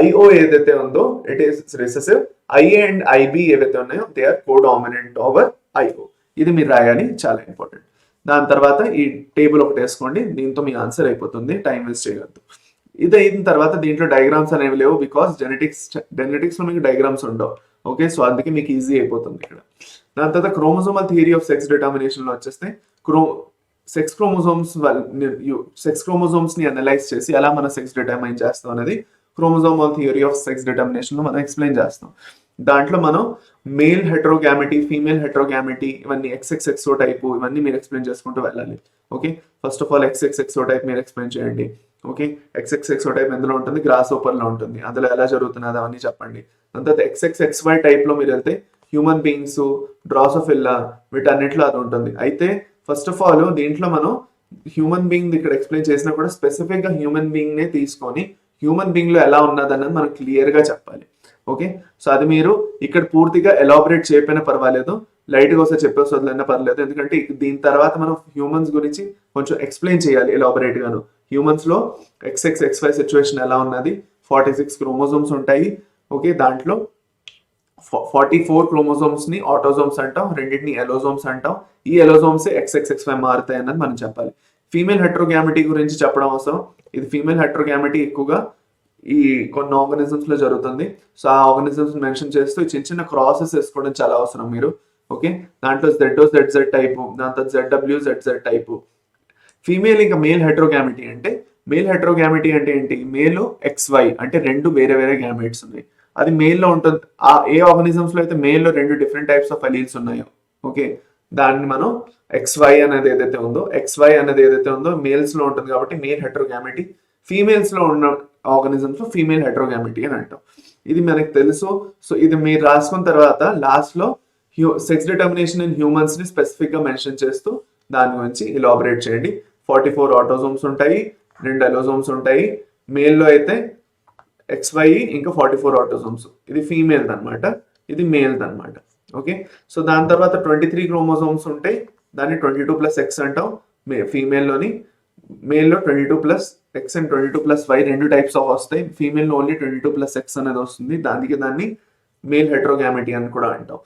ఐఓ ఏదైతే ఉందో it is recessive. IA and IB ఏవైతే ఉన్నాయో they are codominant over IO. ఇది మీరు రాయాలి, చాలా ఇంపార్టెంట్. దాని తర్వాత ఈ టేబుల్ ఒకటి వేసుకోండి, దీంతో మీ ఆన్సర్ అయిపోతుంది, టైం వేస్ట్ చేయవద్దు. ఇది అయిన తర్వాత దీంట్లో డయాగ్రామ్స్ అనేవి లేవు, బికాస్ జెనెటిక్స్ లో మీకు డయాగ్రామ్స్ ఉండవు. ఓకే, సో అందుకే మీకు ఈజీ అయిపోతుంది ఇక్కడ. దాని తర్వాత chromosomal theory of sex determination లో వచ్చేస్తే సెక్స్ క్రోమోజోమ్స్ ని అనలైజ్ చేసి ఎలా మన సెక్స్ డిటర్మైన్ చేస్తాం అనేది chromosomal theory of sex determination లో మనం ఎక్స్ప్లెయిన్ చేస్తాం. దాంట్లో మనం మేల్ హెట్రోగామిటీ, ఫీమేల్ హెట్రోగామిటీ, ఇవన్నీ ఎక్స్ఎక్స్ఎక్సో టైపు, ఇవన్నీ మీరు ఎక్స్ప్లెయిన్ చేసుకుంటూ వెళ్ళాలి. Okay, first of all XX XO type మీరు ఎక్స్ప్లెయిన్ చేయండి. ఓకే, ఎక్స్ఎక్స్ఎక్సో టైప్ ఎందులో ఉంటుంది, గ్రాస్ ఓపర్ లో ఉంటుంది, అందులో ఎలా జరుగుతున్నది అవన్నీ చెప్పండి. దాని తర్వాత ఎక్స్ఎక్స్ఎక్స్వై టైప్ లో మీరు వెళ్తే హ్యూమన్ బీయింగ్స్, డ్రాసోఫిల్లా, వీటన్నిటిలో అది ఉంటుంది. అయితే ఫస్ట్ ఆఫ్ ఆల్ దీంట్లో మనం హ్యూమన్ బీయింగ్ ఇక్కడ ఎక్స్ప్లెయిన్ చేసినా కూడా స్పెసిఫిక్ గా హ్యూమన్ బీయింగ్ నే తీసుకొని హ్యూమన్ బీయింగ్ లో ఎలా ఉన్నది అన్నది మనం క్లియర్ గా చెప్పాలి. ఓకే, సో అది మీరు ఇక్కడ పూర్తిగా ఎలాబరేట్ చేయకపోయినా పర్వాలేదు, లైట్ గా వస్తే చెప్పేసి వదిలేనా పర్లేదు, ఎందుకంటే దీని తర్వాత మనం హ్యూమన్స్ గురించి కొంచెం ఎక్స్ప్లెయిన్ చేయాలి ఎలాబరేట్ గాను. హ్యూమన్స్ లో ఎక్స్ఎక్స్ఎక్స్వై సిచ్యువేషన్ ఎలా ఉన్నది, 46 క్రోమోజోమ్స్ ఉంటాయి. ఓకే, దాంట్లో 44 క్రోమోజోమ్స్ ని ఆటోజోమ్స్ అంటాం, రెండింటిని ఎలోజోమ్స్ అంటాం. ఈ ఎలోజోమ్స్ ఎక్స్ఎక్స్ఎక్స్వై మారుతాయి అన్నది మనం చెప్పాలి. ఫీమేల్ హెట్రోగామిటీ గురించి చెప్పడం అవసరం. ఇది ఫీమేల్ హెట్రోగామిటీ ఎక్కువగా ఈ కొన్ని ఆర్గానిజమ్స్ లో జరుగుతుంది. సో ఆ ఆర్గానిజమ్స్ మెన్షన్ చేస్తూ చిన్న చిన్న క్రాసెస్ వేసుకోవడం చాలా అవసరం మీరు. ఓకే, దాంట్లో ZZ టైపు, దాంతో ZZ టైపు. ఫీమేల్ ఇంకా మేల్ హెట్రోగామిటీ అంటే, మేల్ హెట్రోగామిటీ అంటే ఏంటి, మేల్ XY అంటే రెండు వేరే వేరే గ్యామెట్స్ ఉన్నాయి, అది మేల్ లో ఉంటుంది. ఆ ఏ ఆర్గానిజమ్స్ లో అయితే మేల్ లో 2 డిఫరెంట్ టైప్స్ ఆఫ్ అలీల్స్ ఉన్నాయో, ఓకే, దాన్ని మనం XY అనేది ఏదైతే ఉందో మేల్స్ లో ఉంటుంది కాబట్టి మేల్ హెట్రోగామిటీ. ఫీమేల్స్ లో ఉన్న ఆర్గానిజమ్స్ లో ఫీమేల్ హెట్రోగామిటీ అని అంటాం. ఇది మనకు తెలుసు. సో ఇది మీరు రాసుకున్న తర్వాత లాస్ట్ లో సెక్స్ డిటర్మినేషన్ ఇన్ హ్యూమన్స్ ని స్పెసిఫిక్ గా మెన్షన్ చేస్తూ దాని గురించి ఇలాబరేట్ చేయండి. 44 ఆటోజోమ్స్ ఉంటాయి, 2 ఎలోజోమ్స్ ఉంటాయి. మేల్ లో అయితే XY ఇంకా 44 ఆటోజోమ్స్. ఇది ఫీమేల్ అనమాట, ఇది మేల్ అనమాట. ఓకే, సో దాని తర్వాత 23 క్రోమోజోమ్స్ ఉంటాయి, దాన్ని 22+X అంటాం ఫీమేల్ లోని. మేల్ లో 22+X and 22+Y 2 types of వస్తాయి. ఫీమేల్ లో ఓన్లీ 22+X అనేది వస్తుంది, దాన్ని మేల్ హెట్రోగామిటీ అని కూడా అంటాం.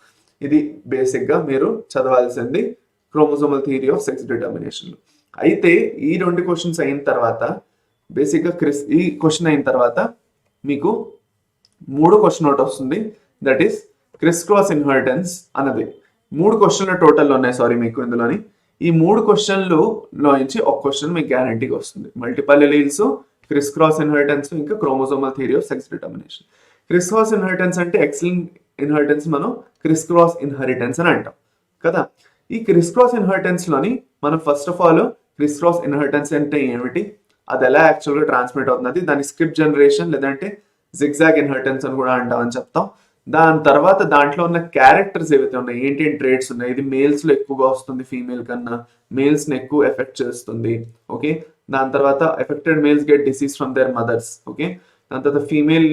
ఇది బేసిక్ గా మీరు చదవాల్సింది chromosomal theory of sex determination. అయితే ఈ 2 క్వశ్చన్స్ అయిన తర్వాత బేసిక్ గా ఈ క్వశ్చన్ అయిన తర్వాత మీకు 3 క్వశ్చన్ ఒకటి వస్తుంది, that is Chris cross inheritance అన్నది. 3 క్వశ్చన్లు టోటల్ ఉన్నాయి, సారీ మీకు ఇందులోని. ఈ 3 క్వశ్చన్లు నుంచి ఒక క్వశ్చన్ మీకు గ్యారంటీగా వస్తుంది. Multiple alleles, criss cross inheritance, ఇంకా chromosomal theory of sex determination. Criss cross inheritance అంటే ఎక్సలింగ్ ఇన్హెరిటెన్స్ మనం క్రిస్ క్రాస్ ఇన్హెరిటెన్స్ అని అంటాం కదా. ఈ క్రిస్ క్రాస్ ఇన్హెరిటెన్స్ లోని మనం first of all criss cross inheritance అంటే ఏమిటి, అది ఎలా యాక్చువల్గా ట్రాన్స్మిట్ అవుతుంది, దాని స్కిప్ జనరేషన్ లేదంటే జిగ్జాగ్ ఇన్హెరిటెన్స్ అని కూడా అంటామని చెప్తాం. దాని తర్వాత దాంట్లో ఉన్న క్యారెక్టర్స్ ఏవైతే ఉన్నాయి, ఏంటి ట్రేట్స్ ఉన్నాయి, ఇది మేల్స్ లో ఎక్కువగా వస్తుంది ఫీమేల్ కన్నా, మేల్స్ ని ఎక్కువ ఎఫెక్ట్ చేస్తుంది. ఓకే, దాని తర్వాత affected males get disease from their mothers. Okay, దాని తర్వాత ఫీమేల్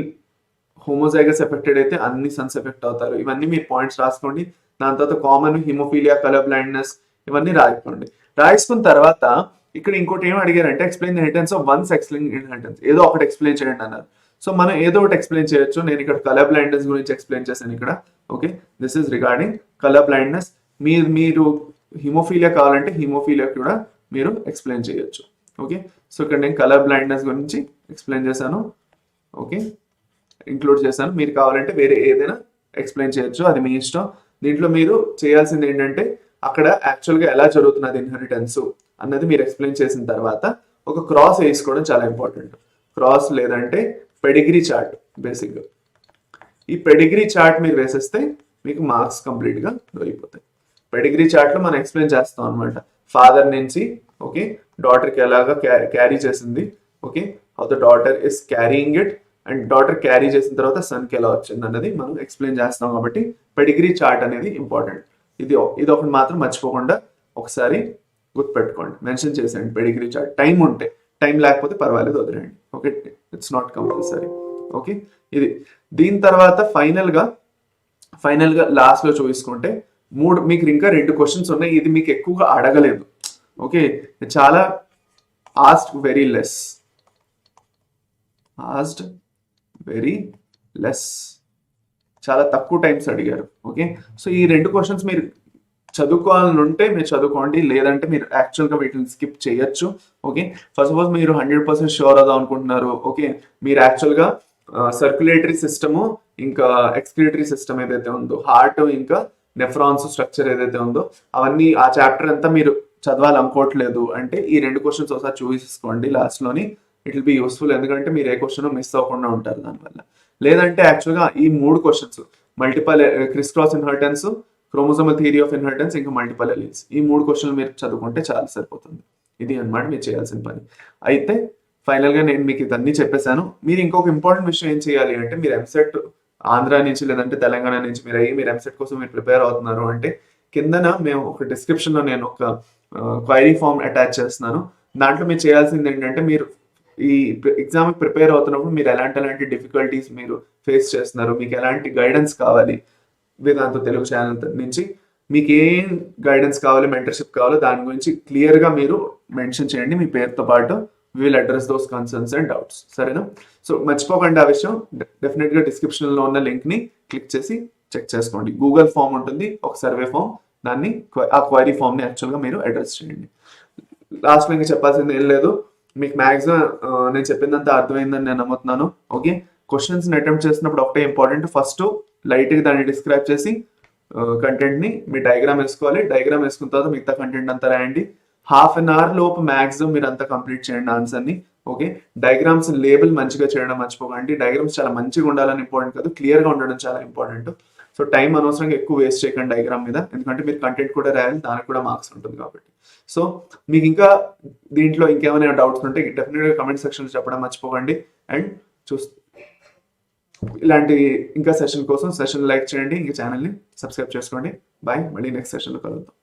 హోమోజైగస్ ఎఫెక్టెడ్ అయితే అన్ని సన్స్ ఎఫెక్ట్ అవుతారు. ఇవన్నీ మీరు పాయింట్స్ రాసుకోండి. దాని తర్వాత కామన్ హిమోఫీలియా, కలర్ బ్లైండ్నెస్, ఇవన్నీ రాసుకోండి. రాసుకున్న తర్వాత ఇక్కడ ఇంకోటి ఏం అడిగారంటే explain the inheritance of once explain inheritance, ఏదో ఒకటి ఎక్స్ప్లెయిన్ చేయండి అన్నారు. సో మనం ఏదో ఒకటి ఎక్స్ప్లెయిన్ చేయొచ్చు. నేను ఇక్కడ కలర్ బ్లైండ్నెస్ గురించి ఎక్స్ప్లెయిన్ చేశాను ఇక్కడ. Okay, this is regarding colour blindness. మీరు హిమోఫీలియా కావాలంటే హిమోఫీలియా కూడా మీరు ఎక్స్ప్లెయిన్ చేయొచ్చు. ఓకే, సో ఇక్కడ నేను కలర్ బ్లైండ్నెస్ గురించి ఎక్స్ప్లెయిన్ చేశాను. ఓకే, ఇంక్లూడ్ చేశాను. మీరు కావాలంటే వేరే ఏదైనా ఎక్స్ప్లెయిన్ చేయొచ్చు, అది మీ ఇష్టం. దీంట్లో మీరు చేయాల్సింది ఏంటంటే అక్కడ యాక్చువల్గా ఎలా జరుగుతున్నది ఇన్హెరిటెన్స్ అన్నది మీరు ఎక్స్ప్లెయిన్ చేసిన తర్వాత ఒక క్రాస్ వేసుకోవడం చాలా ఇంపార్టెంట్. క్రాస్ లేదంటే పెడిగ్రీ చార్ట్. బేసిక్గా ఈ పెడిగ్రీ చార్ట్ మీరు వేసేస్తే మీకు మార్క్స్ కంప్లీట్గా దొరికిపోతాయి. పెడిగ్రీ చార్ట్లో మనం ఎక్స్ప్లెయిన్ చేస్తాం అనమాట. ఫాదర్ నుంచి ఓకే డాటర్కి ఎలాగా క్యారీ చేసింది, okay how the daughter is carrying it, and daughter carry చేసిన తర్వాత సన్కి ఎలా వచ్చింది అన్నది మనం ఎక్స్ప్లెయిన్ చేస్తాం. కాబట్టి పెడిగ్రీ చార్ట్ అనేది ఇంపార్టెంట్. ఇది ఒకటి మాత్రం మర్చిపోకుండా ఒకసారి గుర్తుపెట్టుకోండి, మెన్షన్ చేసేయండి పెడిగ్రీ చార్ట్. టైం ఉంటే, టైం లేకపోతే పర్వాలేదు వదిలేయండి. Okay, it's not compulsory. Okay, ఇది దీని తర్వాత ఫైనల్గా లాస్ట్లో చూసుకుంటే మీకు ఇంకా 2 క్వశ్చన్స్ ఉన్నాయి. ఇది మీకు ఎక్కువగా అడగలేదు. ఓకే, చాలా ఆస్క్డ్ వెరీ లెస్, చాలా తక్కువ టైమ్స్ అడిగారు. ఓకే, సో ఈ 2 క్వశ్చన్స్ మీరు చదువుకోవాలని ఉంటే మీరు చదువుకోండి, లేదంటే మీరు యాక్చువల్గా వీటిని స్కిప్ చేయొచ్చు. ఓకే, ఫస్ట్ ఆఫ్ ఆల్ మీరు 100% షూర్ అవుదాం అనుకుంటున్నారు. ఓకే, మీరు యాక్చువల్గా సర్క్యులేటరీ సిస్టము ఇంకా ఎక్స్క్రిటరీ సిస్టమ్ ఏదైతే ఉందో, హార్ట్ ఇంకా నెఫ్రాన్స్ స్ట్రక్చర్ ఏదైతే ఉందో, అవన్నీ ఆ చాప్టర్ అంతా మీరు చదవాలనుకోవట్లేదు అంటే ఈ 2 క్వశ్చన్స్ ఒకసారి చూసుకోండి లాస్ట్లోని. ఇట్ విల్ బి యూస్ఫుల్, ఎందుకంటే మీరు ఏ క్వశ్చన్ మిస్ అవ్వకుండా ఉంటారు దానివల్ల. లేదంటే యాక్చువల్గా ఈ 3 questions multiple Chris cross inheritance, chromosomal theory of inheritance, ఇంకా మల్టిపల్ ఎలీల్స్, ఈ 3 క్వశ్చన్లు మీరు చదువుకుంటే చాలా సరిపోతుంది. ఇది అన్నమాట మీరు చేయాల్సిన పని. అయితే ఫైనల్గా నేను మీకు ఇదన్నీ చెప్పేశాను. మీరు ఇంకొక ఇంపార్టెంట్ విషయం ఏం చేయాలి అంటే, మీరు ఎంసెట్ ఆంధ్ర నుంచి లేదంటే తెలంగాణ నుంచి మీరు ఎంసెట్ కోసం మీరు ప్రిపేర్ అవుతున్నారు అంటే కిందన మేము ఒక డిస్క్రిప్షన్లో నేను ఒక క్వైరీ ఫామ్ అటాచ్ చేస్తున్నాను. దాంట్లో మీరు చేయాల్సింది ఏంటంటే, మీరు ఈ ఎగ్జామ్కి ప్రిపేర్ అవుతున్నప్పుడు మీరు ఎలాంటి డిఫికల్టీస్ మీరు ఫేస్ చేస్తున్నారు, మీకు ఎలాంటి గైడెన్స్ కావాలి, వేదాంత తెలుగు ఛానల్ నుంచి మీకు ఏం గైడెన్స్ కావాలి, మెంటర్షిప్ కావాలో దాని గురించి క్లియర్గా మీరు మెన్షన్ చేయండి మీ పేరుతో పాటు. Will address those concerns and doubts. సరేనా? సో మర్చిపోకండి ఆ విషయం. డెఫినెట్గా డిస్క్రిప్షన్లో ఉన్న లింక్ని క్లిక్ చేసి చెక్ చేసుకోండి. గూగుల్ ఫామ్ ఉంటుంది, ఒక సర్వే ఫామ్, దాన్ని ఆ క్వైరీ ఫామ్ని యాక్చువల్గా మీరు అడ్రస్ చేయండి. లాస్ట్లో ఇంకా చెప్పాల్సింది ఏం లేదు. మీకు మ్యాక్సిమం నేను చెప్పిందంతా అర్థమైందని నేను నమ్ముతున్నాను. ఓకే, క్వశ్చన్స్ని అటెంప్ట్ చేసినప్పుడు ఒకటే ఇంపార్టెంట్, ఫస్ట్ లైట్గా దాన్ని డిస్క్రైబ్ చేసి కంటెంట్ని మీ డయాగ్రామ్ వేసుకోవాలి. డయాగ్రామ్ వేసుకున్న తర్వాత మిగతా కంటెంట్ అంతా రాయండి. హాఫ్ అన్ అవర్ లోపు మ్యాక్సిమం మీరు అంతా కంప్లీట్ చేయండి ఆన్సర్ని. ఓకే, డయాగ్రామ్స్ లేబుల్ మంచిగా చేయడం మర్చిపోకండి. డయాగ్రామ్స్ చాలా మంచిగా ఉండాలని ఇంపార్టెంట్ కాదు, క్లియర్గా ఉండడం చాలా ఇంపార్టెంట్. సో టైం అనవసరంగా ఎక్కువ వేస్ట్ చేయకండి డయాగ్రామ్ మీద, ఎందుకంటే మీరు కంటెంట్ కూడా రాయాలి, దానికి కూడా మార్క్స్ ఉంటుంది కాబట్టి. సో మీకు ఇంకా దీంట్లో ఇంకేమైనా డౌట్స్ ఉంటే డెఫినెట్గా కమెంట్ సెక్షన్లో చెప్పడం మర్చిపోకండి. అండ్ ఇలాంటి ఇంకా సెషన్ కోసం సెషన్ లైక్ చేయండి, ఇంకా ఛానల్ని సబ్స్క్రైబ్ చేసుకోండి. బాయ్, మళ్ళీ నెక్స్ట్ సెషన్లో కలుద్దాం.